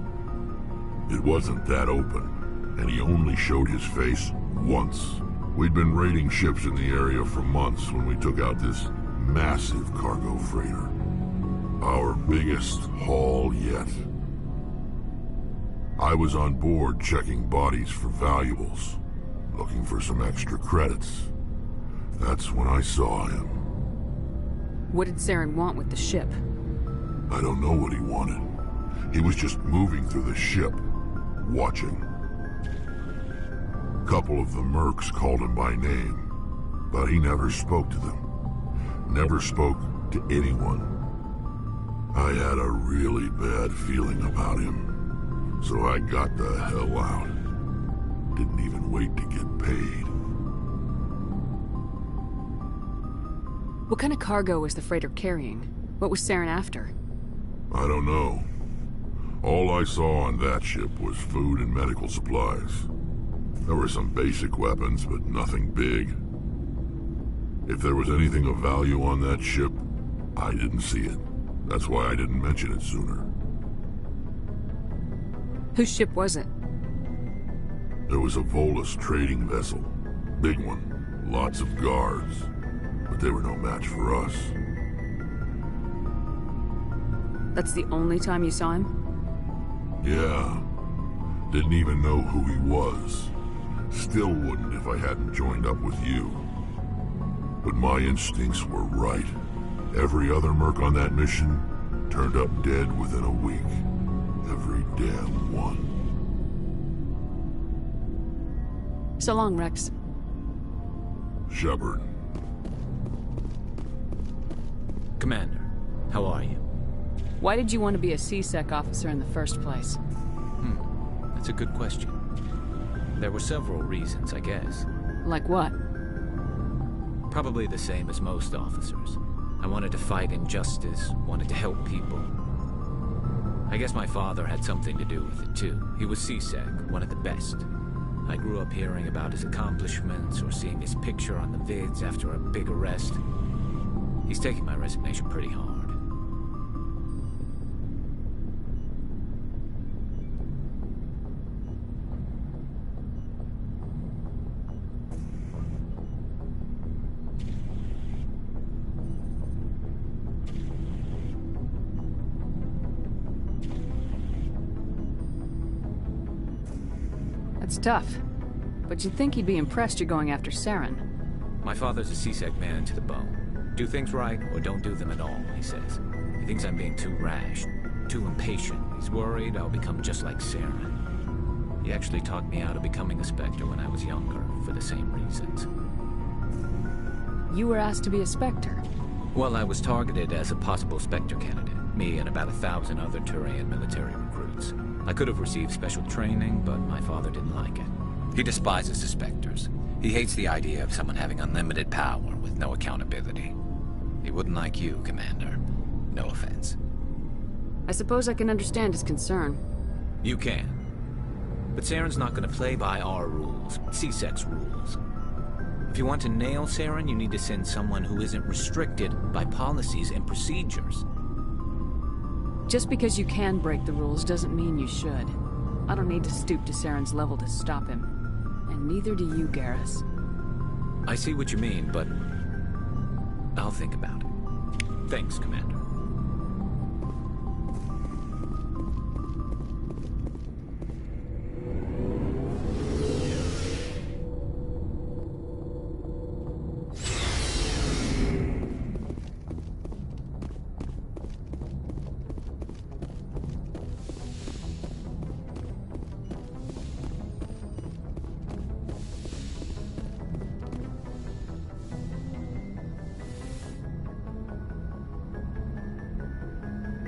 Speaker 5: It wasn't that open, and he only showed his face once. We'd been raiding ships in the area for months when we took out this massive cargo freighter. Our biggest haul yet. I was on board checking bodies for valuables, looking for some extra credits. That's when I saw him.
Speaker 4: What did Saren want with the ship?
Speaker 5: I don't know what he wanted. He was just moving through the ship, watching. A couple of the mercs called him by name, but he never spoke to them. Never spoke to anyone. I had a really bad feeling about him, so I got the hell out. Didn't even wait to get paid.
Speaker 4: What kind of cargo was the freighter carrying? What was Saren after?
Speaker 5: I don't know. All I saw on that ship was food and medical supplies. There were some basic weapons, but nothing big. If there was anything of value on that ship, I didn't see it. That's why I didn't mention it sooner.
Speaker 4: Whose ship was it?
Speaker 5: It was a Volus trading vessel. Big one. Lots of guards. But they were no match for us.
Speaker 4: That's the only time you saw him?
Speaker 5: Yeah. Didn't even know who he was. Still wouldn't if I hadn't joined up with you. But my instincts were right. Every other merc on that mission turned up dead within a week. Every damn one.
Speaker 4: So long, Rex.
Speaker 5: Shepard.
Speaker 6: Commander, how are you?
Speaker 4: Why did you want to be a C-Sec officer in the first place?
Speaker 6: That's a good question. There were several reasons, I guess.
Speaker 4: Like what?
Speaker 6: Probably the same as most officers. I wanted to fight injustice, wanted to help people. I guess my father had something to do with it too. He was C-Sec, one of the best. I grew up hearing about his accomplishments or seeing his picture on the vids after a big arrest. He's taking my resignation pretty hard.
Speaker 4: It's tough. But you'd think he'd be impressed you're going after Saren.
Speaker 6: My father's a C-Sec man to the bone. Do things right or don't do them at all, he says. He thinks I'm being too rash, too impatient. He's worried I'll become just like Saren. He actually talked me out of becoming a Spectre when I was younger, for the same reasons.
Speaker 4: You were asked to be a Spectre?
Speaker 6: Well, I was targeted as a possible Spectre candidate. Me and about 1,000 other Turian military recruits. I could have received special training, but my father didn't like it.
Speaker 1: He despises the Spectres. He hates the idea of someone having unlimited power with no accountability. He wouldn't like you, Commander. No offense.
Speaker 4: I suppose I can understand his concern.
Speaker 6: You can. But Saren's not going to play by our rules, C-Sec's rules. If you want to nail Saren, you need to send someone who isn't restricted by policies and procedures.
Speaker 4: Just because you can break the rules doesn't mean you should. I don't need to stoop to Saren's level to stop him. And neither do you, Garrus.
Speaker 6: I see what you mean, but I'll think about it. Thanks, Commander.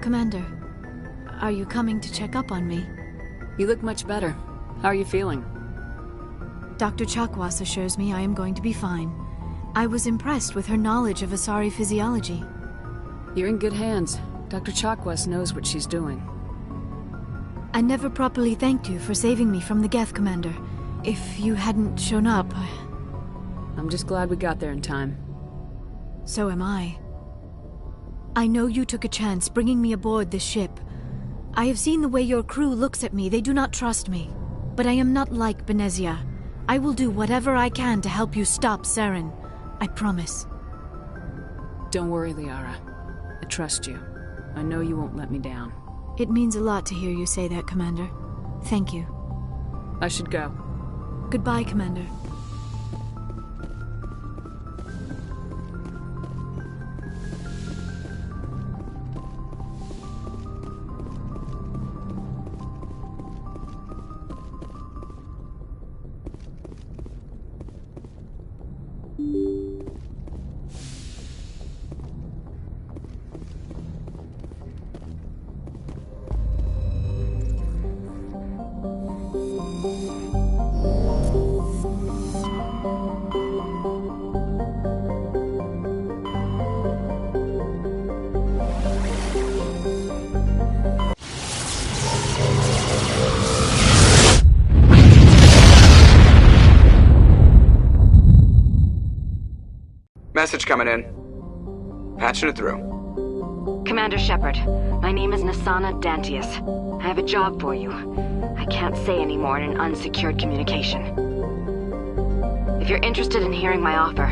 Speaker 8: Commander, are you coming to check up on me?
Speaker 4: You look much better. How are you feeling?
Speaker 8: Dr. Chakwas assures me I am going to be fine. I was impressed with her knowledge of Asari physiology.
Speaker 4: You're in good hands. Dr. Chakwas knows what she's doing.
Speaker 8: I never properly thanked you for saving me from the Geth, Commander. If you hadn't shown up...
Speaker 4: I'm just glad we got there in time.
Speaker 8: So am I.
Speaker 14: I know you took a chance bringing me aboard this ship. I have seen the way your crew looks at me. They do not trust me. But I am not like Benezia. I will do whatever I can to help you stop Saren. I promise.
Speaker 4: Don't worry, Liara. I trust you. I know you won't let me down.
Speaker 14: It means a lot to hear you say that, Commander. Thank you.
Speaker 4: I should go.
Speaker 14: Goodbye, Commander.
Speaker 3: Message coming in. Patching it through.
Speaker 15: Commander Shepard, my name is Nassana Dantius. I have a job for you. I can't say any more in an unsecured communication. If you're interested in hearing my offer,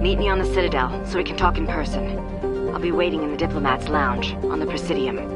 Speaker 15: meet me on the Citadel so we can talk in person. I'll be waiting in the Diplomat's Lounge on the Presidium.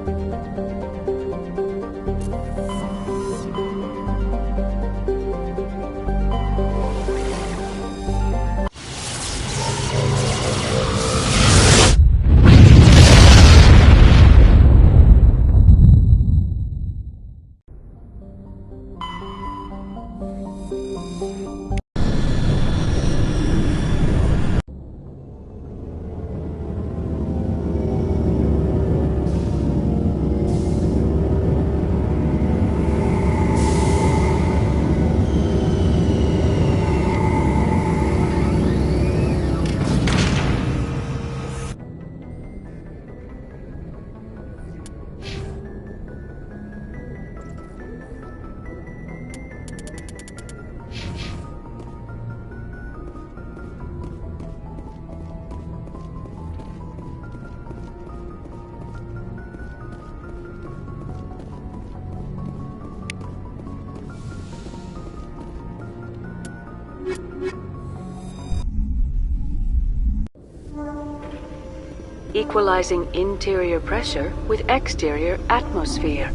Speaker 2: Equalizing interior pressure with exterior atmosphere.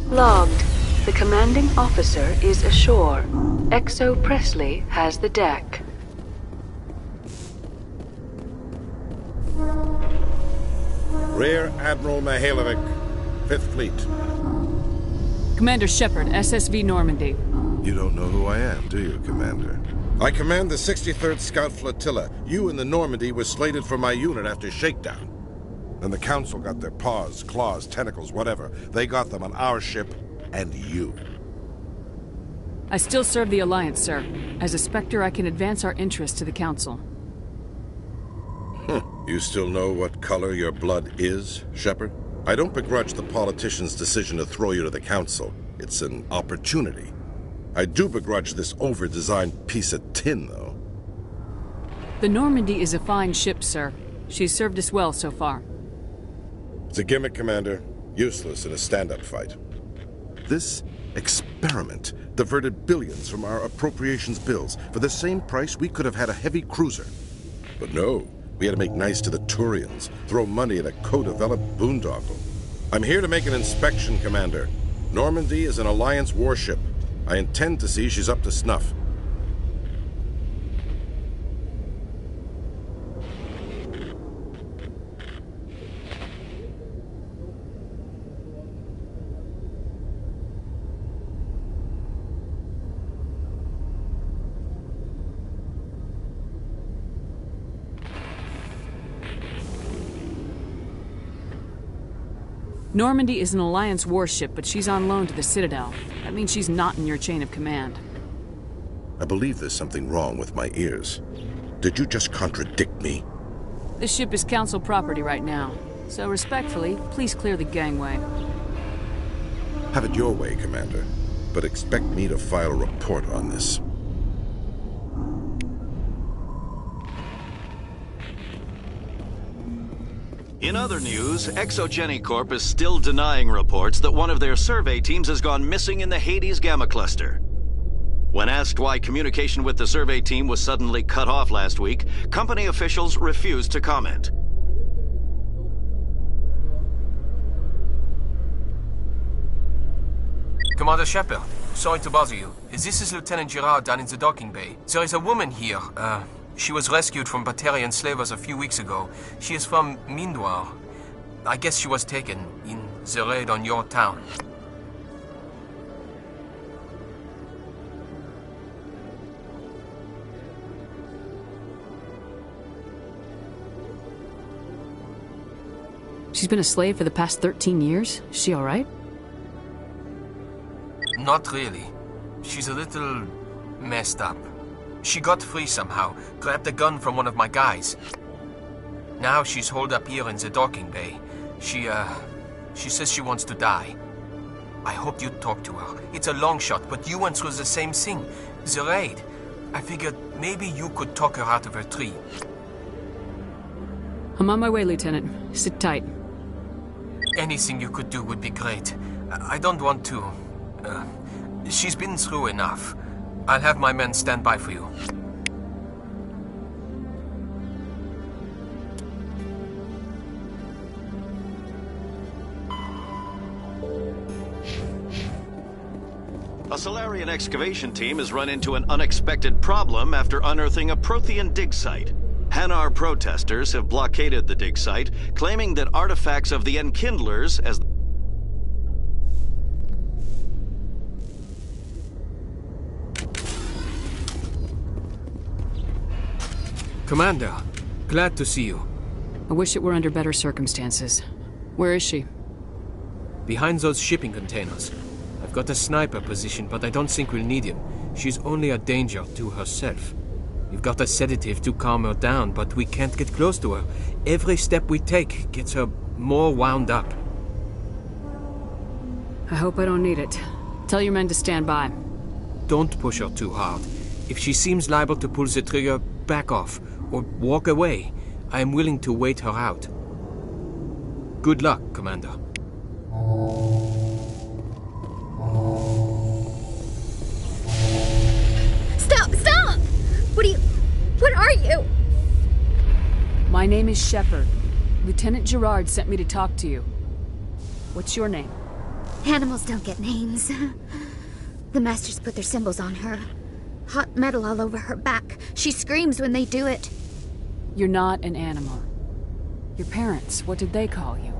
Speaker 2: Logged. The commanding officer is ashore. Exo Presley has the deck.
Speaker 16: Rear Admiral Mihailovic, 5th Fleet.
Speaker 4: Commander Shepard, SSV Normandy.
Speaker 17: You don't know who I am, do you, Commander?
Speaker 16: I command the 63rd Scout Flotilla. You and the Normandy were slated for my unit after shakedown.
Speaker 17: And the Council got their paws, claws, tentacles, whatever. They got them on our ship, and you.
Speaker 4: I still serve the Alliance, sir. As a Spectre, I can advance our interests to the Council.
Speaker 16: You still know what color your blood is, Shepard? I don't begrudge the politician's decision to throw you to the Council. It's an opportunity. I do begrudge this over-designed piece of tin, though.
Speaker 4: The Normandy is a fine ship, sir. She's served us well so far.
Speaker 16: It's a gimmick, Commander. Useless in a stand-up fight.
Speaker 17: This experiment diverted billions from our appropriations bills. For the same price, we could have had a heavy cruiser.
Speaker 16: But no, we had to make nice to the Turians, throw money at a co-developed boondoggle. I'm here to make an inspection, Commander. Normandy is an Alliance warship. I intend to see she's up to snuff.
Speaker 4: Normandy is an Alliance warship, but she's on loan to the Citadel. That means she's not in your chain of command.
Speaker 17: I believe there's something wrong with my ears. Did you just contradict me?
Speaker 4: This ship is Council property right now. So respectfully, please clear the gangway.
Speaker 17: Have it your way, Commander. But expect me to file a report on this.
Speaker 18: In other news, Exogeny Corp is still denying reports that one of their survey teams has gone missing in the Hades Gamma Cluster. When asked why communication with the survey team was suddenly cut off last week, company officials refused to comment.
Speaker 19: Commander Shepard, sorry to bother you. This is Lieutenant Girard down in the docking bay. There is a woman here. She was rescued from Batarian slavers a few weeks ago. She is from Mindwar. I guess she was taken in the raid on your town.
Speaker 4: She's been a slave for the past 13 years? Is she alright?
Speaker 19: Not really. She's a little messed up. She got free somehow, grabbed a gun from one of my guys. Now she's holed up here in the docking bay. She says she wants to die. I hope you talk to her. It's a long shot, but you went through the same thing. The raid. I figured maybe you could talk her out of her tree.
Speaker 4: I'm on my way, Lieutenant. Sit tight.
Speaker 19: Anything you could do would be great. I don't want to... she's been through enough. I'll have my men stand by for you.
Speaker 18: A Solarian excavation team has run into an unexpected problem after unearthing a Prothean dig site. Hanar protesters have blockaded the dig site, claiming that artifacts of the Enkindlers as...
Speaker 19: Commander, glad to see you.
Speaker 4: I wish it were under better circumstances. Where is she?
Speaker 19: Behind those shipping containers. I've got a sniper position, but I don't think we'll need him. She's only a danger to herself. We've got a sedative to calm her down, but we can't get close to her. Every step we take gets her more wound up.
Speaker 4: I hope I don't need it. Tell your men to stand by.
Speaker 19: Don't push her too hard. If she seems liable to pull the trigger, back off, or walk away. I am willing to wait her out. Good luck, Commander.
Speaker 20: Stop! Stop! What are you?
Speaker 4: My name is Shepard. Lieutenant Girard sent me to talk to you. What's your name?
Speaker 20: Animals don't get names. The Masters put their symbols on her. Hot metal all over her back. She screams when they do it.
Speaker 4: You're not an animal. Your parents, what did they call you?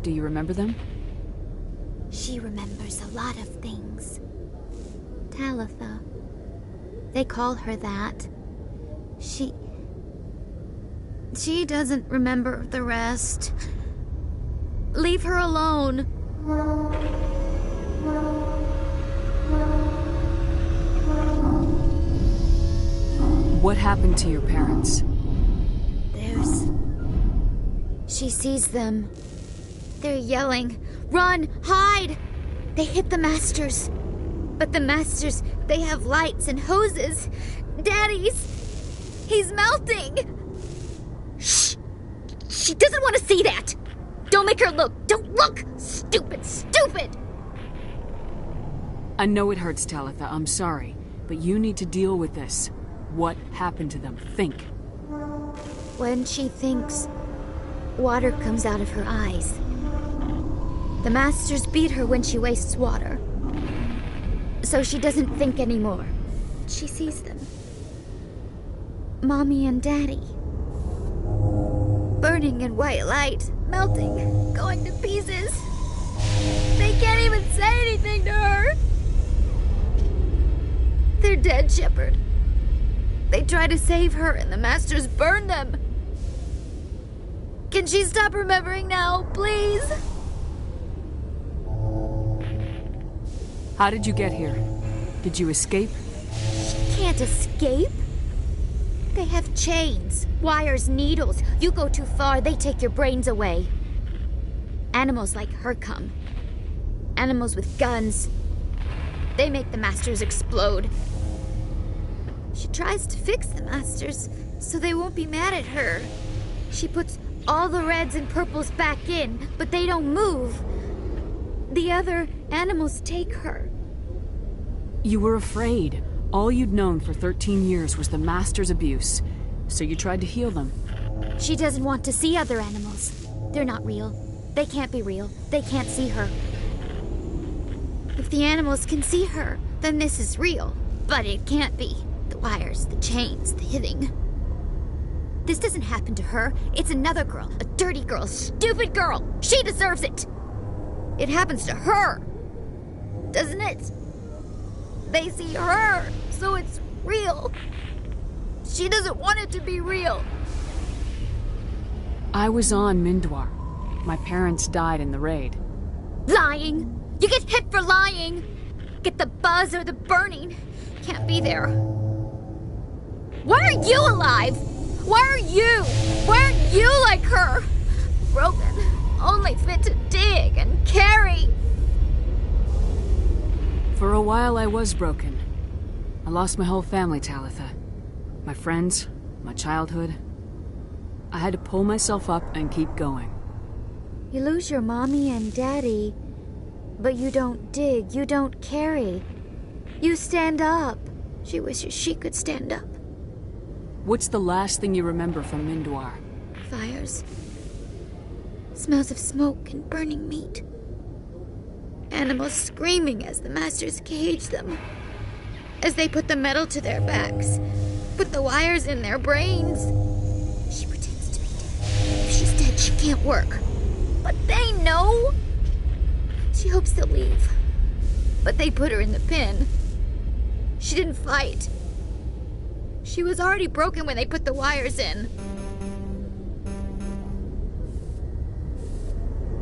Speaker 4: Do you remember them?
Speaker 20: She remembers a lot of things. Talitha. They call her that. She doesn't remember the rest. Leave her alone.
Speaker 4: What happened to your parents?
Speaker 20: She sees them. They're yelling, "Run! Hide!" They hit the Masters. But the Masters, they have lights and hoses. He's melting! Shh! She doesn't want to see that! Don't make her look! Don't look! Stupid! Stupid!
Speaker 4: I know it hurts, Talitha. I'm sorry. But you need to deal with this. What happened to them? Think.
Speaker 20: When she thinks, water comes out of her eyes. The Masters beat her when she wastes water. So she doesn't think anymore. She sees them. Mommy and Daddy. Burning in white light, melting, going to pieces. They can't even say anything to her. They're dead, Shepard. They try to save her and the Masters burn them. Can she stop remembering now, please?
Speaker 4: How did you get here? Did you escape?
Speaker 20: She can't escape. They have chains, wires, needles. You go too far, they take your brains away. Animals like her come. Animals with guns. They make the Masters explode. She tries to fix the Masters so they won't be mad at her. She puts all the reds and purples back in, but they don't move. The other animals take her.
Speaker 4: You were afraid. All you'd known for 13 years was the Master's abuse, so you tried to heal them.
Speaker 20: She doesn't want to see other animals. They're not real. They can't be real. They can't see her. If the animals can see her, then this is real. But it can't be. The wires, the chains, the hitting. This doesn't happen to her. It's another girl. A dirty girl. Stupid girl. She deserves it. It happens to her. Doesn't it? They see her, so it's real. She doesn't want it to be real.
Speaker 4: I was on Mindwar. My parents died in the raid.
Speaker 20: Lying. You get hit for lying. Get the buzz or the burning. Can't be there. Why are you alive? Why are you? Why aren't you like her? Broken. Only fit to dig and carry.
Speaker 4: For a while I was broken. I lost my whole family, Talitha. My friends, my childhood. I had to pull myself up and keep going.
Speaker 20: You lose your mommy and daddy, but you don't dig, you don't carry. You stand up. She wishes she could stand up.
Speaker 4: What's the last thing you remember from Mindwar?
Speaker 20: Fires. Smells of smoke and burning meat. Animals screaming as the masters cage them. As they put the metal to their backs. Put the wires in their brains. She pretends to be dead. If she's dead, she can't work. But they know. She hopes they'll leave. But they put her in the pen. She didn't fight. She was already broken when they put the wires in.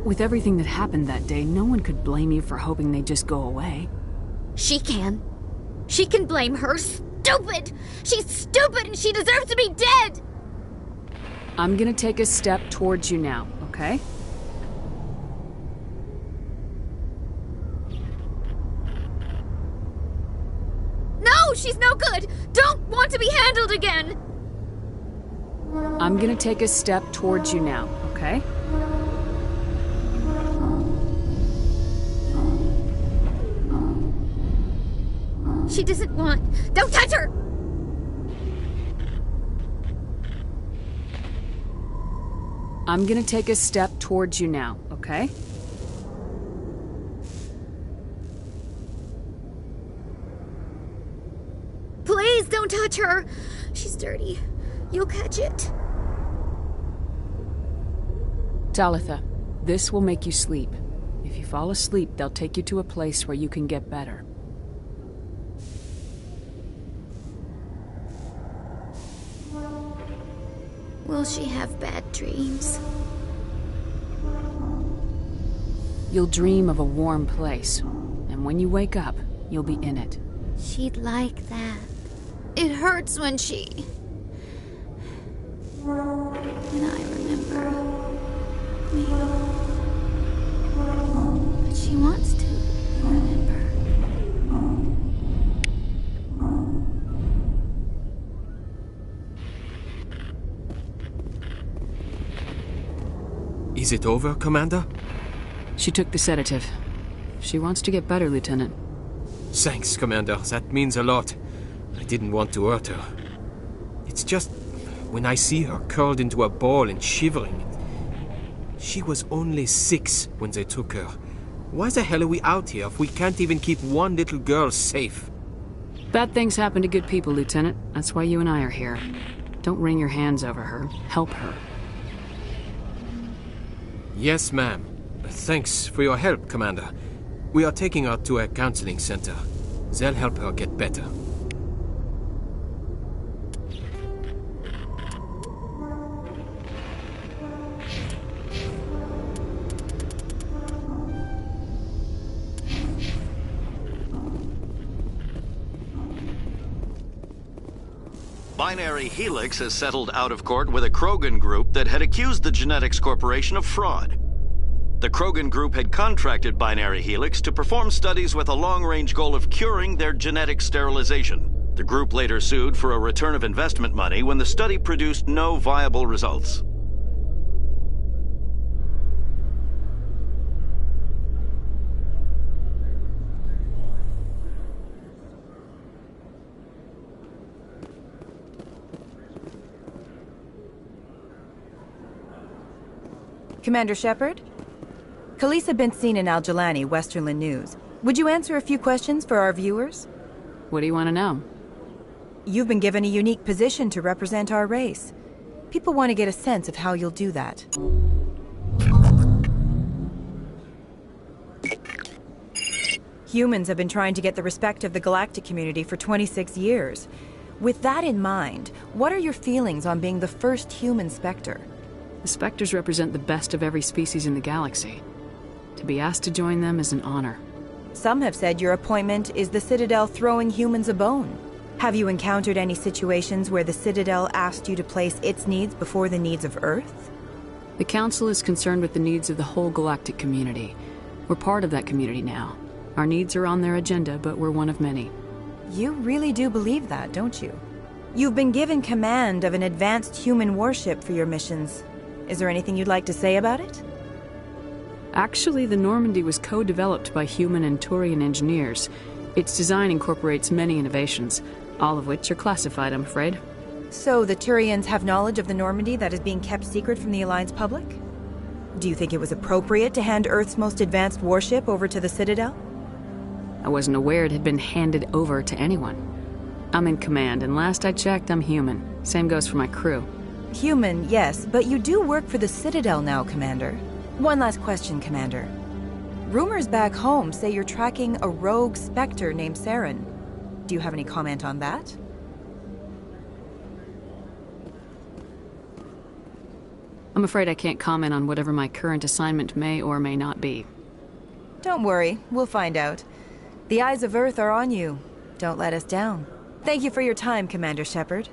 Speaker 4: With everything that happened that day, no one could blame you for hoping they'd just go away.
Speaker 20: She can. She can blame her. Stupid! She's stupid and she deserves to be dead!
Speaker 4: I'm gonna take a step towards you now, okay?
Speaker 20: No! She's no good! Don't want to be handled again!
Speaker 4: I'm gonna take a step towards you now, okay?
Speaker 20: She doesn't want... Don't touch her!
Speaker 4: I'm gonna take a step towards you now, okay?
Speaker 20: Please don't touch her! She's dirty. You'll catch it.
Speaker 4: Talitha, this will make you sleep. If you fall asleep, they'll take you to a place where you can get better.
Speaker 20: Will she have bad dreams?
Speaker 4: You'll dream of a warm place, and when you wake up, you'll be in it.
Speaker 20: She'd like that. It hurts when she... And I remember... me. But she wants to remember.
Speaker 19: Is it over, Commander?
Speaker 4: She took the sedative. She wants to get better, Lieutenant.
Speaker 19: Thanks, Commander. That means a lot. I didn't want to hurt her. It's just... when I see her curled into a ball and shivering... She was only 6 when they took her. Why the hell are we out here if we can't even keep one little girl safe?
Speaker 4: Bad things happen to good people, Lieutenant. That's why you and I are here. Don't wring your hands over her. Help her.
Speaker 19: Yes, ma'am. Thanks for your help, Commander. We are taking her to a counseling center. They'll help her get better.
Speaker 18: Binary Helix has settled out of court with a Krogan group that had accused the Genetics Corporation of fraud. The Krogan group had contracted Binary Helix to perform studies with a long-range goal of curing their genetic sterilization. The group later sued for a return of investment money when the study produced no viable results.
Speaker 21: Commander Shepard? Khalisah bint Sinan Al-Jalani, Westerland News. Would you answer a few questions for our viewers?
Speaker 4: What do you want to know?
Speaker 21: You've been given a unique position to represent our race. People want to get a sense of how you'll do that. Humans have been trying to get the respect of the galactic community for 26 years. With that in mind, what are your feelings on being the first human Spectre?
Speaker 4: The Spectres represent the best of every species in the galaxy. To be asked to join them is an honor.
Speaker 21: Some have said your appointment is the Citadel throwing humans a bone. Have you encountered any situations where the Citadel asked you to place its needs before the needs of Earth?
Speaker 4: The Council is concerned with the needs of the whole galactic community. We're part of that community now. Our needs are on their agenda, but we're one of many.
Speaker 21: You really do believe that, don't you? You've been given command of an advanced human warship for your missions. Is there anything you'd like to say about it?
Speaker 4: Actually, the Normandy was co-developed by human and Turian engineers. Its design incorporates many innovations, all of which are classified, I'm afraid.
Speaker 21: So the Turians have knowledge of the Normandy that is being kept secret from the Alliance public? Do you think it was appropriate to hand Earth's most advanced warship over to the Citadel?
Speaker 4: I wasn't aware it had been handed over to anyone. I'm in command, and last I checked, I'm human. Same goes for my crew.
Speaker 21: Human, yes, but you do work for the Citadel now, Commander. One last question, Commander. Rumors back home say you're tracking a rogue Spectre named Saren. Do you have any comment on that?
Speaker 4: I'm afraid I can't comment on whatever my current assignment may or may not be.
Speaker 21: Don't worry, we'll find out. The eyes of Earth are on you. Don't let us down. Thank you for your time, Commander Shepard.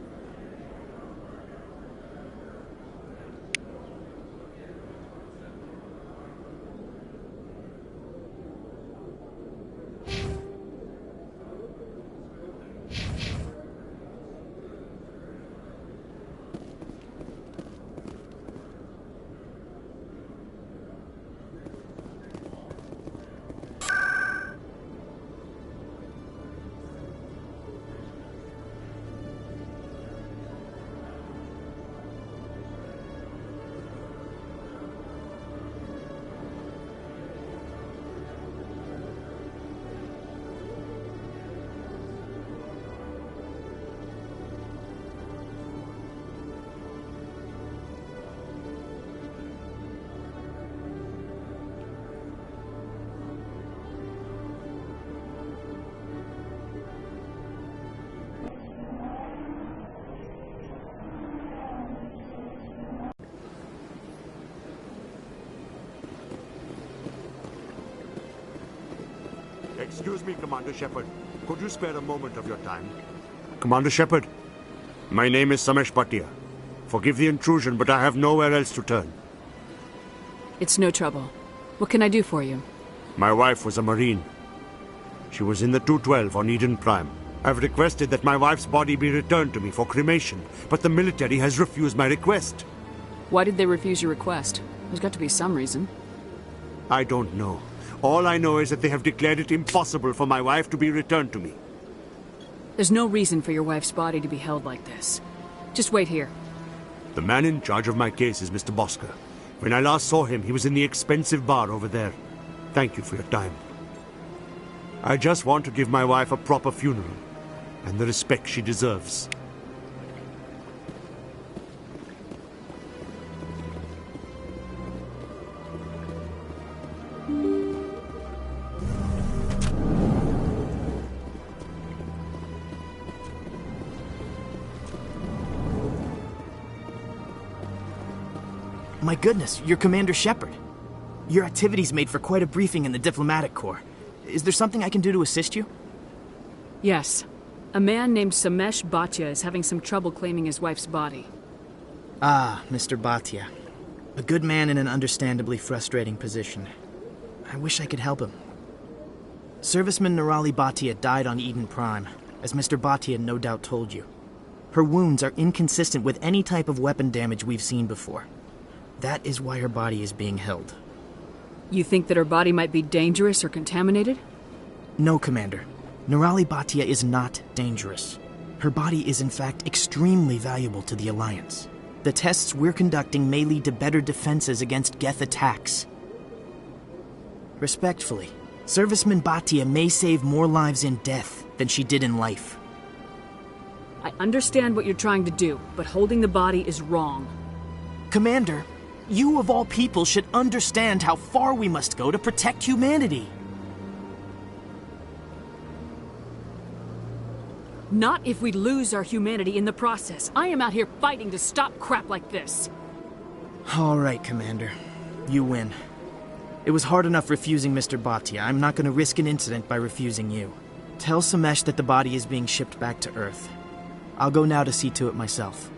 Speaker 22: Excuse me, Commander Shepard. Could you spare a moment of your time? Commander Shepard, my name is Samesh Bhatia. Forgive the intrusion, but I have nowhere else to turn.
Speaker 4: It's no trouble. What can I do for you?
Speaker 22: My wife was a Marine. She was in the 212 on Eden Prime. I've requested that my wife's body be returned to me for cremation, but the military has refused my request.
Speaker 4: Why did they refuse your request? There's got to be some reason.
Speaker 22: I don't know. All I know is that they have declared it impossible for my wife to be returned to me.
Speaker 4: There's no reason for your wife's body to be held like this. Just wait here.
Speaker 22: The man in charge of my case is Mr. Bosker. When I last saw him, he was in the expensive bar over there. Thank you for your time. I just want to give my wife a proper funeral, and the respect she deserves.
Speaker 9: My goodness, you're Commander Shepard. Your activities made for quite a briefing in the Diplomatic Corps. Is there something I can do to assist you?
Speaker 4: Yes. A man named Samesh Bhatia is having some trouble claiming his wife's body.
Speaker 9: Ah, Mr. Bhatia. A good man in an understandably frustrating position. I wish I could help him. Serviceman Nirali Bhatia died on Eden Prime, as Mr. Bhatia no doubt told you. Her wounds are inconsistent with any type of weapon damage we've seen before. That is why her body is being held.
Speaker 4: You think that her body might be dangerous or contaminated?
Speaker 9: No, Commander. Nirali Bhatia is not dangerous. Her body is in fact extremely valuable to the Alliance. The tests we're conducting may lead to better defenses against Geth attacks. Respectfully, Serviceman Bhatia may save more lives in death than she did in life.
Speaker 4: I understand what you're trying to do, but holding the body is wrong.
Speaker 9: Commander, you of all people should understand how far we must go to protect humanity.
Speaker 4: Not if we lose our humanity in the process. I am out here fighting to stop crap like this.
Speaker 9: All right, Commander. You win. It was hard enough refusing Mr. Bhatia. I'm not going to risk an incident by refusing you. Tell Samesh that the body is being shipped back to Earth. I'll go now to see to it myself.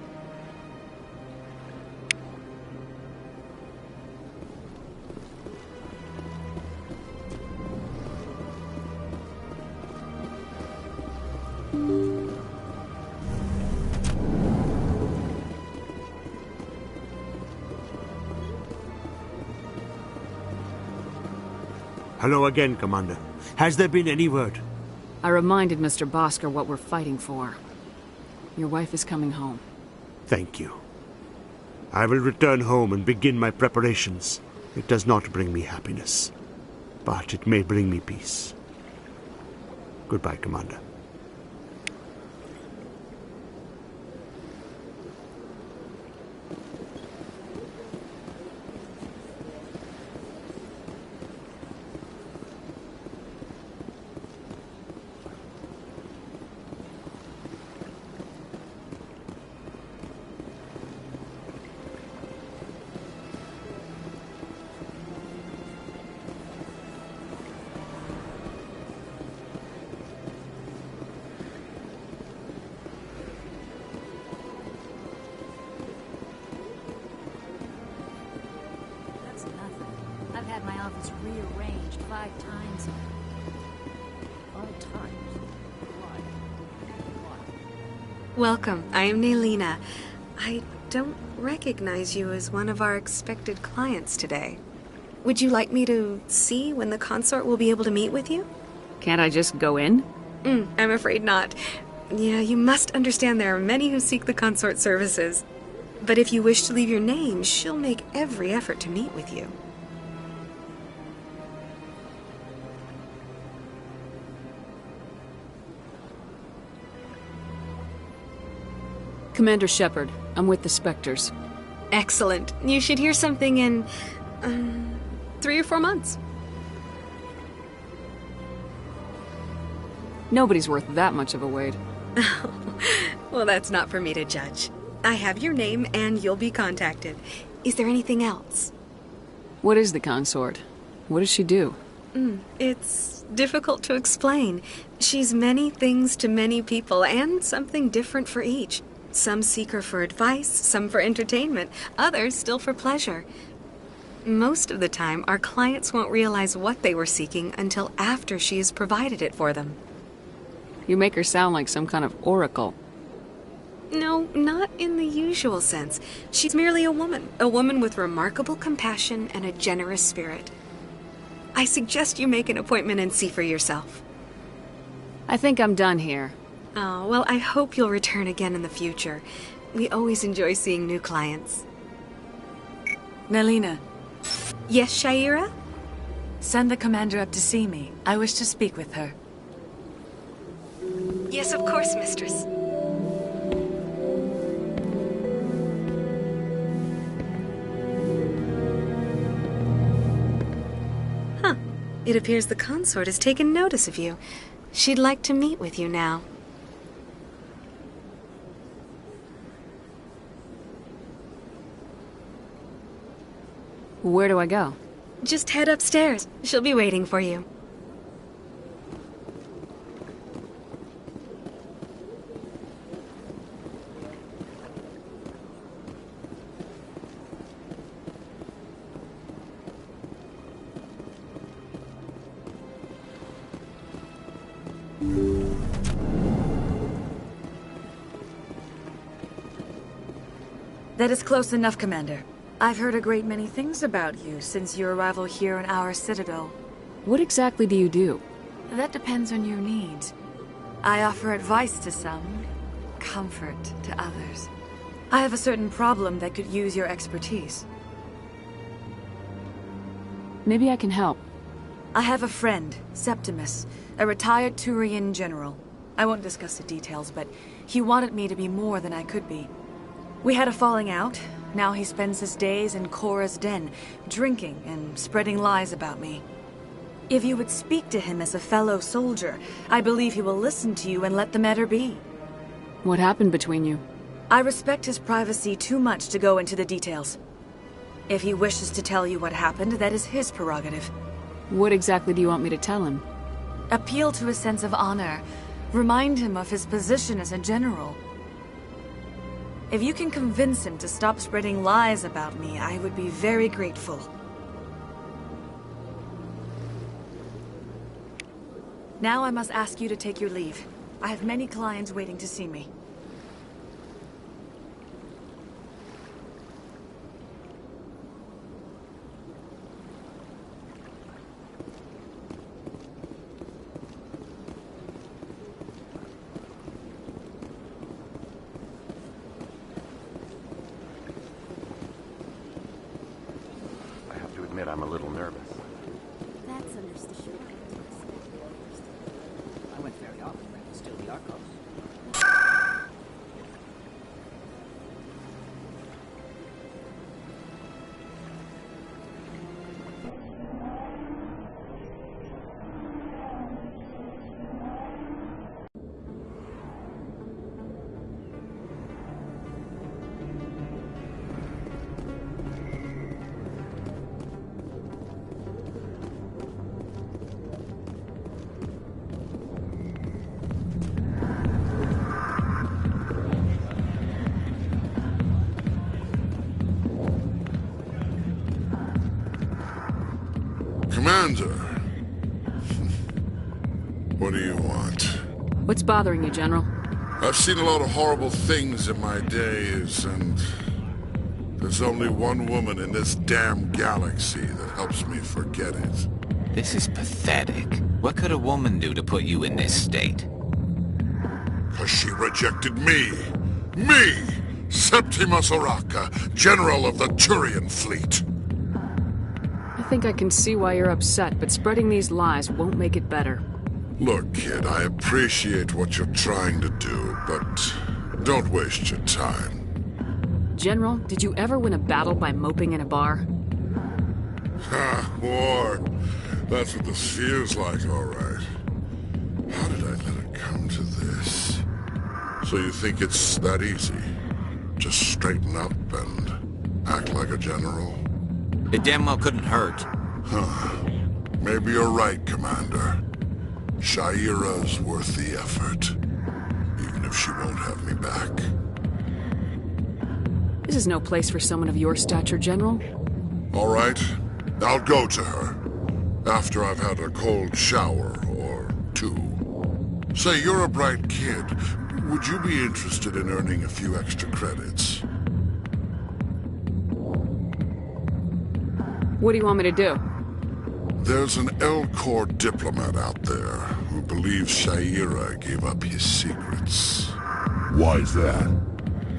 Speaker 22: Hello again, Commander. Has there been any word?
Speaker 4: I reminded Mr. Bosker what we're fighting for. Your wife is coming home.
Speaker 22: Thank you. I will return home and begin my preparations. It does not bring me happiness, but it may bring me peace. Goodbye, Commander.
Speaker 14: I've had my office rearranged 5 times.
Speaker 7: 5 times? Why?
Speaker 10: Welcome. I am Nelina. I don't recognize you as one of our expected clients today. Would you like me to see when the consort will be able to meet with you?
Speaker 4: Can't I just go in?
Speaker 10: I'm afraid not. Yeah, you must understand there are many who seek the consort services. But if you wish to leave your name, she'll make every effort to meet with you.
Speaker 4: Commander Shepard, I'm with the Spectres.
Speaker 10: Excellent. You should hear something in 3 or 4 months.
Speaker 4: Nobody's worth that much of a wait.
Speaker 10: Well, that's not for me to judge. I have your name and you'll be contacted. Is there anything else?
Speaker 4: What is the consort? What does she do?
Speaker 10: It's difficult to explain. She's many things to many people and something different for each. Some seek her for advice, some for entertainment, others still for pleasure. Most of the time, our clients won't realize what they were seeking until after she has provided it for them.
Speaker 4: You make her sound like some kind of oracle.
Speaker 10: No, not in the usual sense. She's merely a woman with remarkable compassion and a generous spirit. I suggest you make an appointment and see for yourself.
Speaker 4: I think I'm done here.
Speaker 10: Oh, well, I hope you'll return again in the future. We always enjoy seeing new clients.
Speaker 23: Nelina.
Speaker 10: Yes, Shaira?
Speaker 23: Send the commander up to see me. I wish to speak with her.
Speaker 10: Yes, of course, mistress. Huh. It appears the consort has taken notice of you. She'd like to meet with you now.
Speaker 4: Where do I go?
Speaker 10: Just head upstairs. She'll be waiting for you.
Speaker 23: That is close enough, Commander. I've heard a great many things about you since your arrival here in our citadel.
Speaker 4: What exactly do you do?
Speaker 23: That depends on your needs. I offer advice to some, comfort to others. I have a certain problem that could use your expertise.
Speaker 4: Maybe I can help.
Speaker 23: I have a friend, Septimus, a retired Turian general. I won't discuss the details, but he wanted me to be more than I could be. We had a falling out. Now he spends his days in Korra's den, drinking and spreading lies about me. If you would speak to him as a fellow soldier, I believe he will listen to you and let the matter be.
Speaker 4: What happened between you?
Speaker 23: I respect his privacy too much to go into the details. If he wishes to tell you what happened, that is his prerogative.
Speaker 4: What exactly do you want me to tell him?
Speaker 23: Appeal to his sense of honor. Remind him of his position as a general. If you can convince him to stop spreading lies about me, I would be very grateful. Now I must ask you to take your leave. I have many clients waiting to see me.
Speaker 7: I have to admit I'm a little nervous.
Speaker 20: That's understandable.
Speaker 12: I went very often, but still the Arcos.
Speaker 5: Commander. What do you want?
Speaker 4: What's bothering you, General?
Speaker 5: I've seen a lot of horrible things in my days, and there's only one woman in this damn galaxy that helps me forget it.
Speaker 1: This is pathetic. What could a woman do to put you in this state?
Speaker 5: 'Cause she rejected me! Me! Septimus Oraka, General of the Turian Fleet!
Speaker 4: I think I can see why you're upset, but spreading these lies won't make it better.
Speaker 5: Look, kid, I appreciate what you're trying to do, but don't waste your time.
Speaker 4: General, did you ever win a battle by moping in a bar?
Speaker 5: Ha, war. That's what this feels like, all right. How did I let it come to this? So you think it's that easy? Just straighten up and act like a general?
Speaker 1: It damn well couldn't hurt.
Speaker 5: Huh. Maybe you're right, Commander. Sha'ira's worth the effort. Even if she won't have me back.
Speaker 4: This is no place for someone of your stature, General.
Speaker 5: All right. I'll go to her. After I've had a cold shower or two. Say, you're a bright kid. Would you be interested in earning a few extra credits?
Speaker 4: What do you want me to do?
Speaker 5: There's an Elcor diplomat out there who believes Sha'ira gave up his secrets.
Speaker 13: Why is that?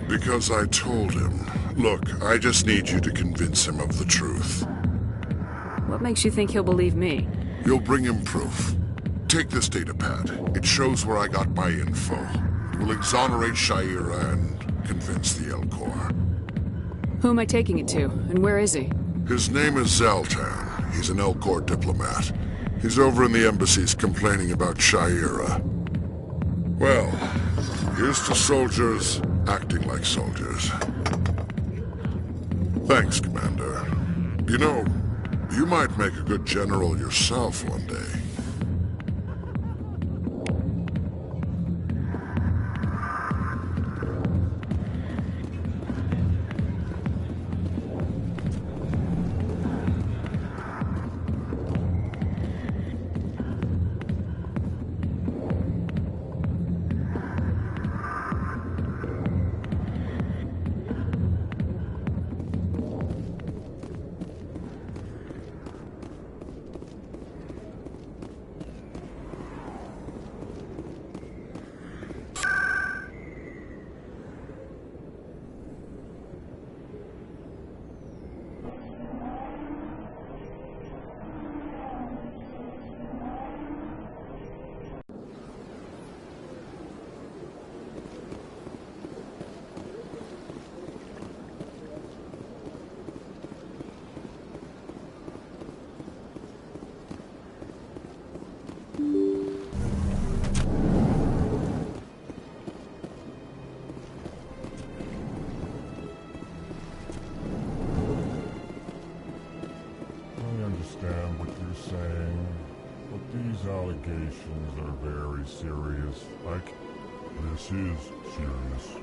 Speaker 5: Because I told him. Look, I just need you to convince him of the truth.
Speaker 4: What makes you think he'll believe me?
Speaker 5: You'll bring him proof. Take this datapad. It shows where I got my info. It will exonerate Sha'ira and convince the Elcor.
Speaker 4: Who am I taking it to, and where is he?
Speaker 5: His name is Zaltan. He's an Elcor diplomat. He's over in the embassies complaining about Sha'ira. Well, here's to soldiers acting like soldiers. Thanks, Commander. You know, you might make a good general yourself one day. allegations are very serious. This is serious.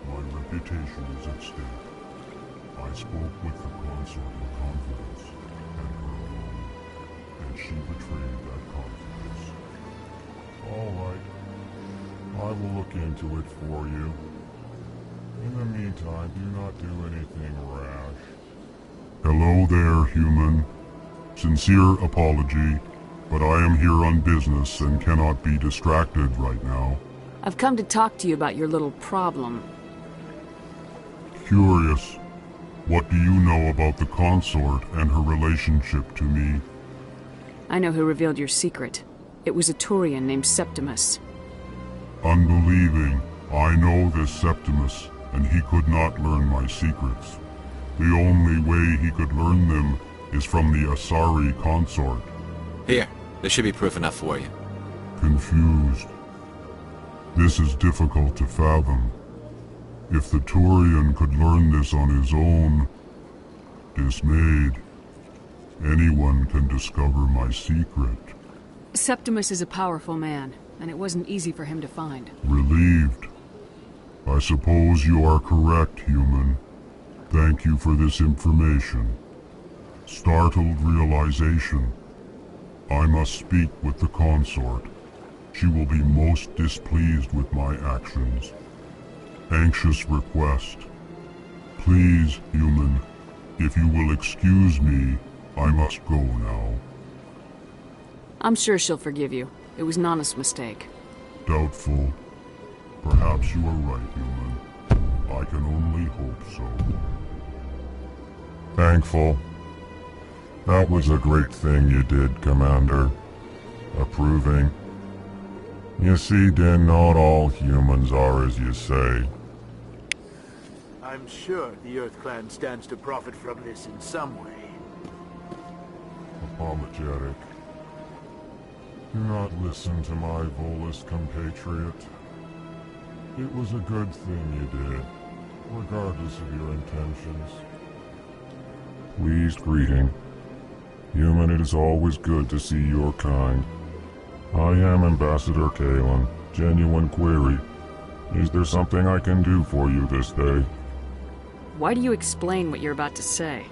Speaker 5: My reputation is at stake. I spoke with the consort in confidence, and her alone, and she betrayed that confidence. All right. I will look into it for you. In the meantime, do not do anything rash. Hello there, human. Sincere apology, but I am here on business and cannot be distracted right now.
Speaker 4: I've come to talk to you about your little problem.
Speaker 5: Curious. What do you know about the consort and her relationship to me?
Speaker 4: I know who revealed your secret. It was a Turian named Septimus.
Speaker 5: Unbelieving. I know this Septimus, and he could not learn my secrets. The only way he could learn them is from the Asari consort.
Speaker 1: Here, this should be proof enough for you.
Speaker 5: Confused. This is difficult to fathom. If the Turian could learn this on his own, dismayed, anyone can discover my secret.
Speaker 4: Septimus is a powerful man, and it wasn't easy for him to find.
Speaker 5: Relieved. I suppose you are correct, human. Thank you for this information. Startled realization. I must speak with the consort. She will be most displeased with my actions. Anxious request. Please, human, if you will excuse me, I must go now.
Speaker 4: I'm sure she'll forgive you. It was Nana's mistake.
Speaker 5: Doubtful. Perhaps you are right, human. I can only hope so. Thankful. That was a great thing you did, Commander. Approving. You see, Din, not all humans are as you say.
Speaker 6: I'm sure the Earth Clan stands to profit from this in some way.
Speaker 5: Apologetic. Do not listen to my Volus compatriot. It was a good thing you did, regardless of your intentions. Pleased greeting. Human, it is always good to see your kind. I am Ambassador Kalen. Genuine query. Is there something I can do for you this day?
Speaker 4: Why do you explain what you're about to say?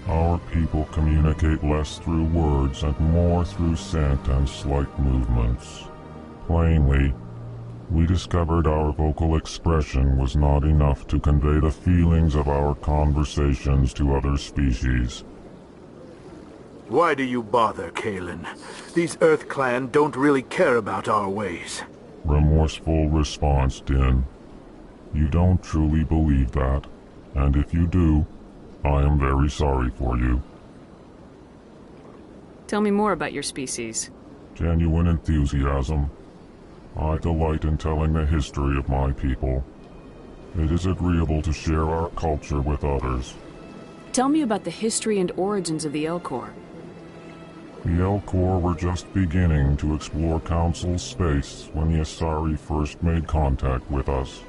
Speaker 5: Our people communicate less through words and more through scent and slight movements. Plainly, we discovered our vocal expression was not enough to convey the feelings of our conversations to other species.
Speaker 6: Why do you bother, Kalen? These Earth Clan don't really care about our ways.
Speaker 5: Remorseful response, Din. You don't truly believe that, and if you do, I am very sorry for you.
Speaker 4: Tell me more about your species.
Speaker 5: Genuine enthusiasm. I delight in telling the history of my people. It is agreeable to share our culture with others.
Speaker 4: Tell me about the history and origins of the Elcor.
Speaker 5: The Elcor were just beginning to explore Council space when the Asari first made contact with us.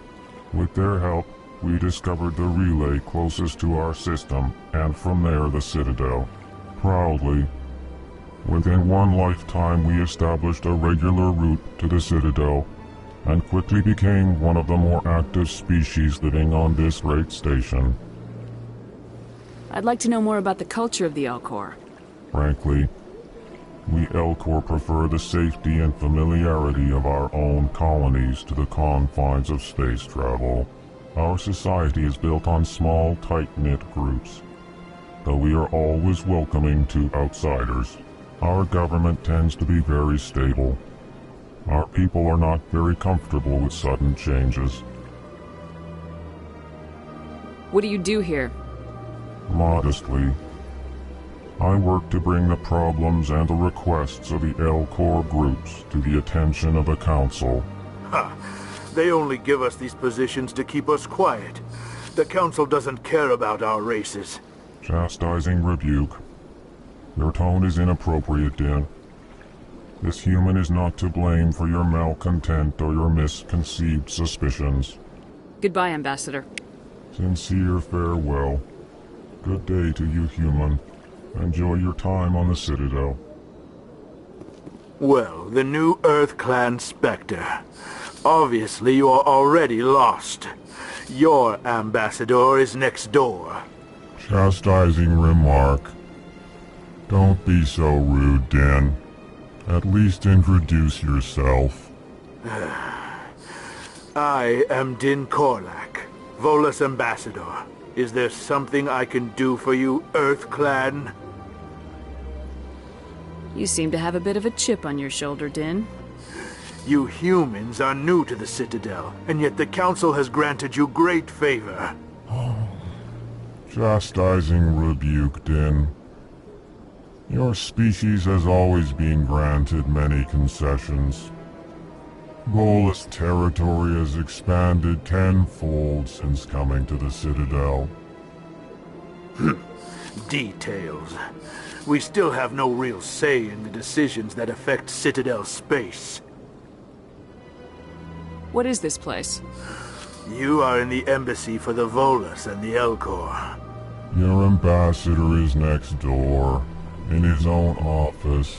Speaker 5: With their help, we discovered the relay closest to our system, and from there the Citadel. Proudly, within one lifetime we established a regular route to the Citadel, and quickly became one of the more active species living on this great station.
Speaker 4: I'd like to know more about the culture of the Elcor.
Speaker 5: Frankly, we Elcor prefer the safety and familiarity of our own colonies to the confines of space travel. Our society is built on small, tight-knit groups, though we are always welcoming to outsiders. Our government tends to be very stable. Our people are not very comfortable with sudden changes.
Speaker 4: What do you do here?
Speaker 5: Modestly, I work to bring the problems and the requests of the Elcor groups to the attention of the Council.
Speaker 6: Ha! They only give us these positions to keep us quiet. The Council doesn't care about our races.
Speaker 5: Chastising rebuke. Your tone is inappropriate, Din. This human is not to blame for your malcontent or your misconceived suspicions.
Speaker 4: Goodbye, Ambassador.
Speaker 5: Sincere farewell. Good day to you, human. Enjoy your time on the Citadel.
Speaker 6: Well, the new Earth Clan Spectre. Obviously, you are already lost. Your ambassador is next door.
Speaker 5: Chastising remark. Don't be so rude, Din. At least introduce yourself.
Speaker 6: I am Din Korlak, Volus ambassador. Is there something I can do for you, Earth Clan?
Speaker 4: You seem to have a bit of a chip on your shoulder, Din.
Speaker 6: You humans are new to the Citadel, and yet the Council has granted you great favor.
Speaker 5: Chastising rebuke, Din. Your species has always been granted many concessions. Volus territory has expanded tenfold since coming to the Citadel.
Speaker 6: Details. We still have no real say in the decisions that affect Citadel space.
Speaker 4: What is this place?
Speaker 6: You are in the embassy for the Volus and the Elcor.
Speaker 5: Your ambassador is next door, in his own office.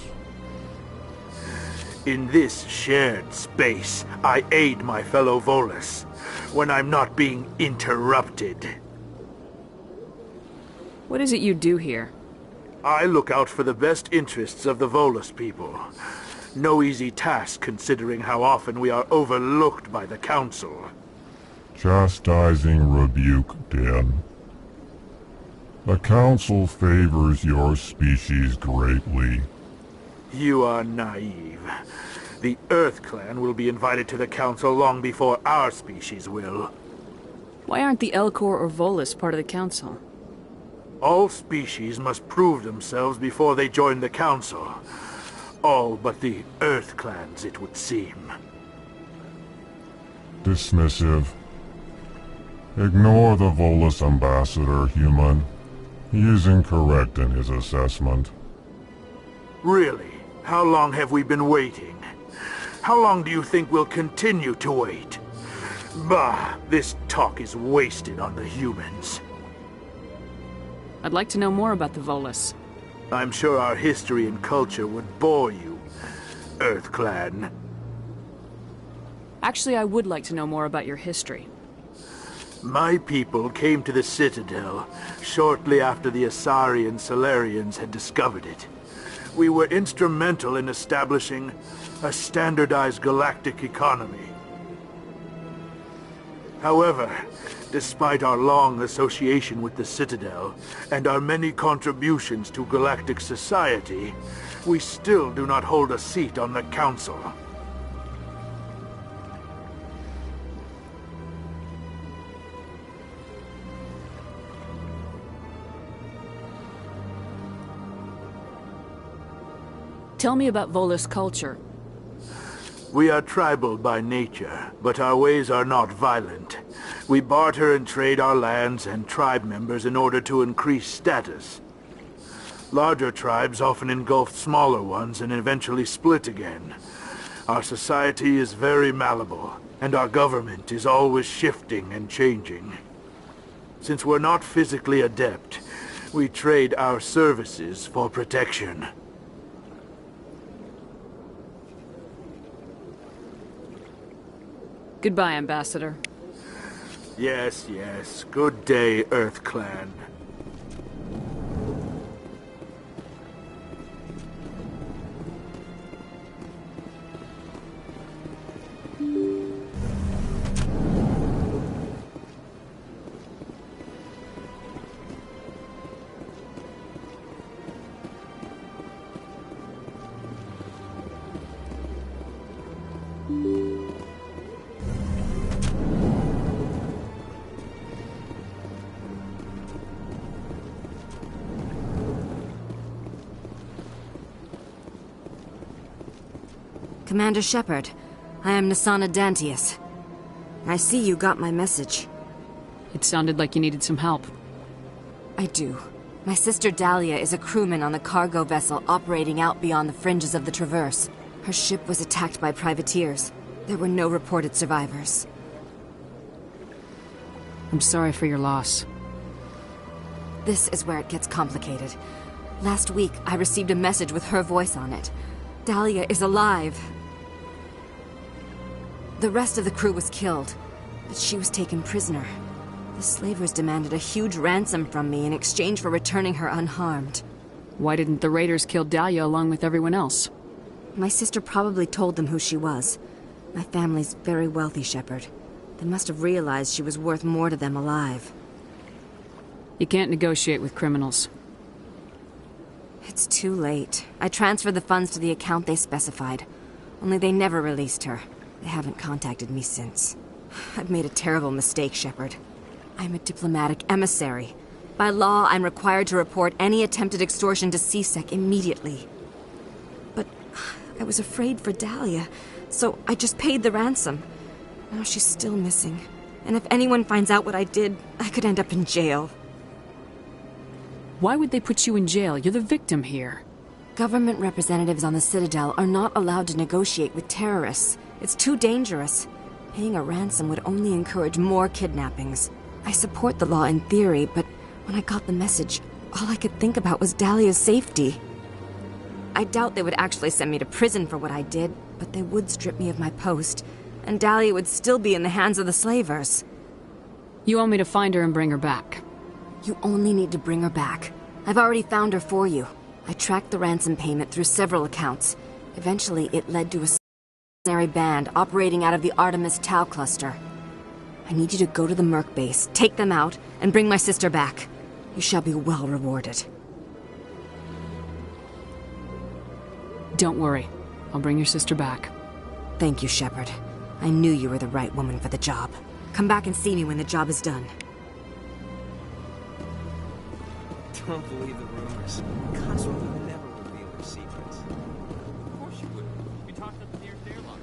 Speaker 6: In this shared space, I aid my fellow Volus when I'm not being interrupted.
Speaker 4: What is it you do here?
Speaker 6: I look out for the best interests of the Volus people. No easy task considering how often we are overlooked by the Council.
Speaker 5: Chastising rebuke, Din. The Council favors your species greatly.
Speaker 6: You are naive. The Earth Clan will be invited to the Council long before our species will.
Speaker 4: Why aren't the Elcor or Volus part of the Council?
Speaker 6: All species must prove themselves before they join the Council. All but the Earth Clans, it would seem.
Speaker 5: Dismissive. Ignore the Volus ambassador, human. He is incorrect in his assessment.
Speaker 6: Really? How long have we been waiting? How long do you think we'll continue to wait? Bah, this talk is wasted on the humans.
Speaker 4: I'd like to know more about the Volus.
Speaker 6: I'm sure our history and culture would bore you, Earth Clan.
Speaker 4: Actually, I would like to know more about your history.
Speaker 6: My people came to the Citadel shortly after the Asari and Salarians had discovered it. We were instrumental in establishing a standardized galactic economy. However, despite our long association with the Citadel and our many contributions to galactic society, we still do not hold a seat on the Council.
Speaker 4: Tell me about Volus culture.
Speaker 6: We are tribal by nature, but our ways are not violent. We barter and trade our lands and tribe members in order to increase status. Larger tribes often engulf smaller ones and eventually split again. Our society is very malleable, and our government is always shifting and changing. Since we're not physically adept, we trade our services for protection.
Speaker 4: Goodbye, Ambassador.
Speaker 6: Yes, yes. Good day, Earth Clan.
Speaker 15: Commander Shepard, I am Nassana Dantius. I see you got my message.
Speaker 4: It sounded like you needed some help.
Speaker 15: I do. My sister Dahlia is a crewman on the cargo vessel operating out beyond the fringes of the Traverse. Her ship was attacked by privateers. There were no reported survivors.
Speaker 4: I'm sorry for your loss.
Speaker 15: This is where it gets complicated. Last week, I received a message with her voice on it. Dahlia is alive. The rest of the crew was killed, but she was taken prisoner. The slavers demanded a huge ransom from me in exchange for returning her unharmed.
Speaker 4: Why didn't the raiders kill Dahlia along with everyone else?
Speaker 15: My sister probably told them who she was. My family's very wealthy, Shepard. They must have realized she was worth more to them alive.
Speaker 4: You can't negotiate with criminals.
Speaker 15: It's too late. I transferred the funds to the account they specified. Only they never released her. They haven't contacted me since. I've made a terrible mistake, Shepard. I'm a diplomatic emissary. By law, I'm required to report any attempted extortion to C-Sec immediately. But I was afraid for Dahlia, so I just paid the ransom. Now she's still missing. And if anyone finds out what I did, I could end up in jail.
Speaker 4: Why would they put you in jail? You're the victim here.
Speaker 15: Government representatives on the Citadel are not allowed to negotiate with terrorists. It's too dangerous. Paying a ransom would only encourage more kidnappings. I support the law in theory, but when I got the message, all I could think about was Dahlia's safety. I doubt they would actually send me to prison for what I did, but they would strip me of my post, and Dahlia would still be in the hands of the slavers.
Speaker 4: You want me to find her and bring her back?
Speaker 15: You only need to bring her back. I've already found her for you. I tracked the ransom payment through several accounts. Eventually, it led to a mercenary band operating out of the Artemis Tau cluster. I need you to go to the Merc base, take them out, and bring my sister back. You shall be well rewarded.
Speaker 4: Don't worry. I'll bring your sister back.
Speaker 15: Thank you, Shepard. I knew you were the right woman for the job. Come back and see me when the job is done.
Speaker 12: Don't believe the rumors. Consul would never reveal her secrets. Of course you would. We talked up the nearest airlock.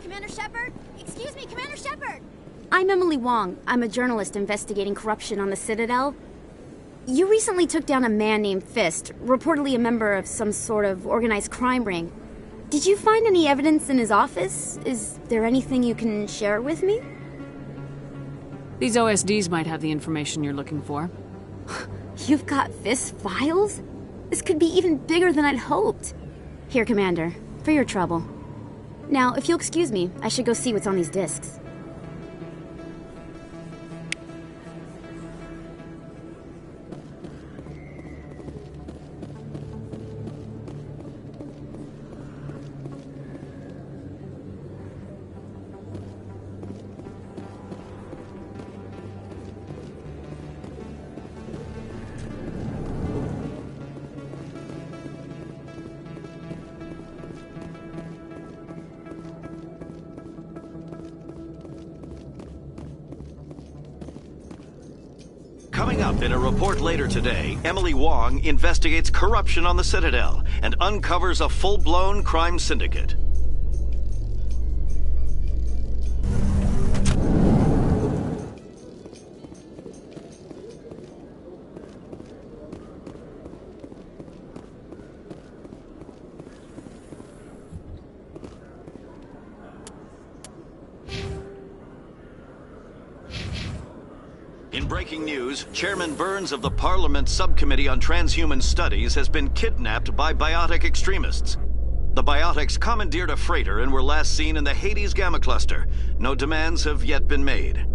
Speaker 20: Commander Shepard? Excuse me, Commander Shepard! I'm Emily Wong. I'm a journalist investigating corruption on the Citadel. You recently took down a man named Fist, reportedly a member of some sort of organized crime ring. Did you find any evidence in his office? Is there anything you can share with me?
Speaker 4: These OSDs might have the information you're looking for.
Speaker 20: You've got Fist's files? This could be even bigger than I'd hoped. Here, Commander, for your trouble. Now, if you'll excuse me, I should go see what's on these discs.
Speaker 18: Coming up in a report later today, Emily Wong investigates corruption on the Citadel and uncovers a full-blown crime syndicate. In breaking news, Chairman Burns of the Parliament Subcommittee on Transhuman Studies has been kidnapped by biotic extremists. The biotics commandeered a freighter and were last seen in the Hades Gamma Cluster. No demands have yet been made.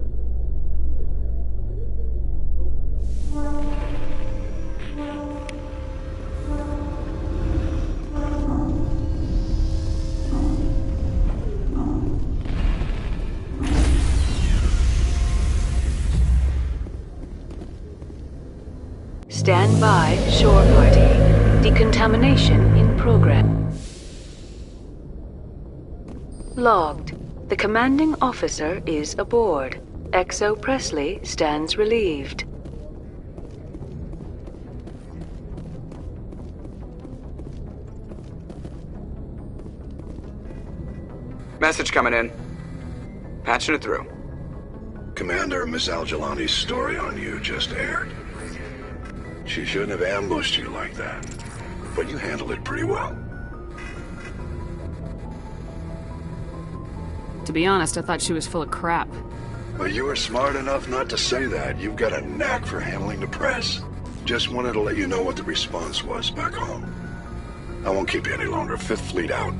Speaker 2: Stand by, shore party. Decontamination in program. Logged. The commanding officer is aboard. XO Presley stands relieved.
Speaker 3: Message coming in. Patching it through.
Speaker 8: Commander, Miss Al-Jalani's story on you just aired. She shouldn't have ambushed you like that, but you handled it pretty well.
Speaker 4: To be honest, I thought she was full of crap.
Speaker 8: But you were smart enough not to say that. You've got a knack for handling the press. Just wanted to let you know what the response was back home. I won't keep you any longer. Fifth Fleet out.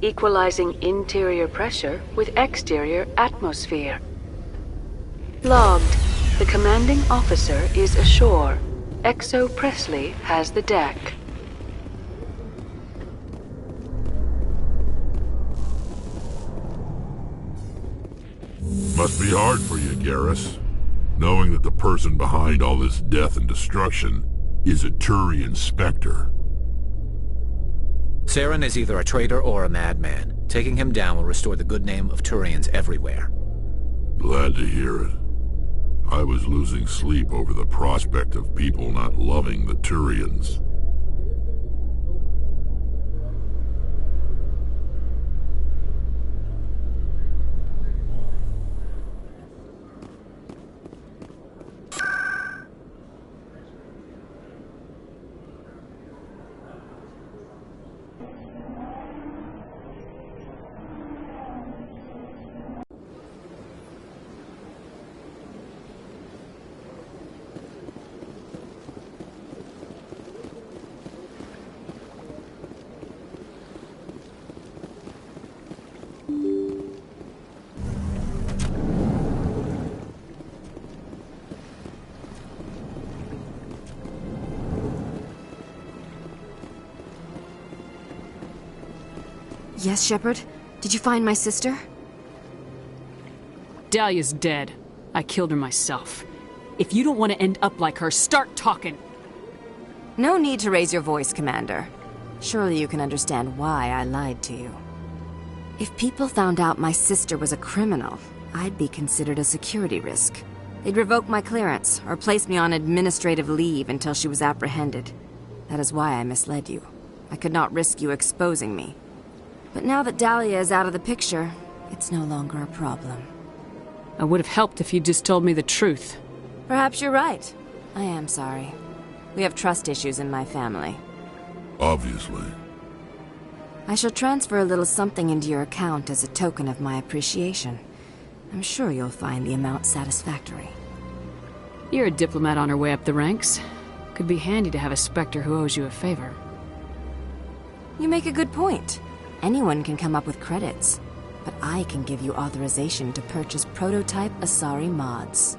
Speaker 2: equalizing interior pressure with exterior atmosphere. Logged. The commanding officer is ashore. Exo Presley has the deck.
Speaker 5: Must be hard for you, Garrus, knowing that the person behind all this death and destruction is a Turian Spectre.
Speaker 1: Saren is either a traitor or a madman. Taking him down will restore the good name of Turians everywhere.
Speaker 5: Glad to hear it. I was losing sleep over the prospect of people not loving the Turians.
Speaker 15: Yes, Shepard? Did you find my sister?
Speaker 4: Dahlia's dead. I killed her myself. If you don't want to end up like her, start talking!
Speaker 15: No need to raise your voice, Commander. Surely you can understand why I lied to you. If people found out my sister was a criminal, I'd be considered a security risk. They'd revoke my clearance, or place me on administrative leave until she was apprehended. That is why I misled you. I could not risk you exposing me. But now that Dahlia is out of the picture, it's no longer a problem.
Speaker 4: I would have helped if you'd just told me the truth.
Speaker 15: Perhaps you're right. I am sorry. We have trust issues in my family.
Speaker 5: Obviously.
Speaker 15: I shall transfer a little something into your account as a token of my appreciation. I'm sure you'll find the amount satisfactory.
Speaker 4: You're a diplomat on her way up the ranks. Could be handy to have a Spectre who owes you a favor.
Speaker 15: You make a good point. Anyone can come up with credits, but I can give you authorization to purchase prototype Asari mods.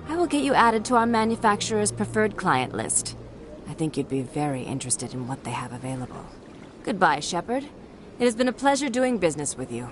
Speaker 15: I will get you added to our manufacturer's preferred client list. I think you'd be very interested in what they have available. Goodbye, Shepard. It has been a pleasure doing business with you.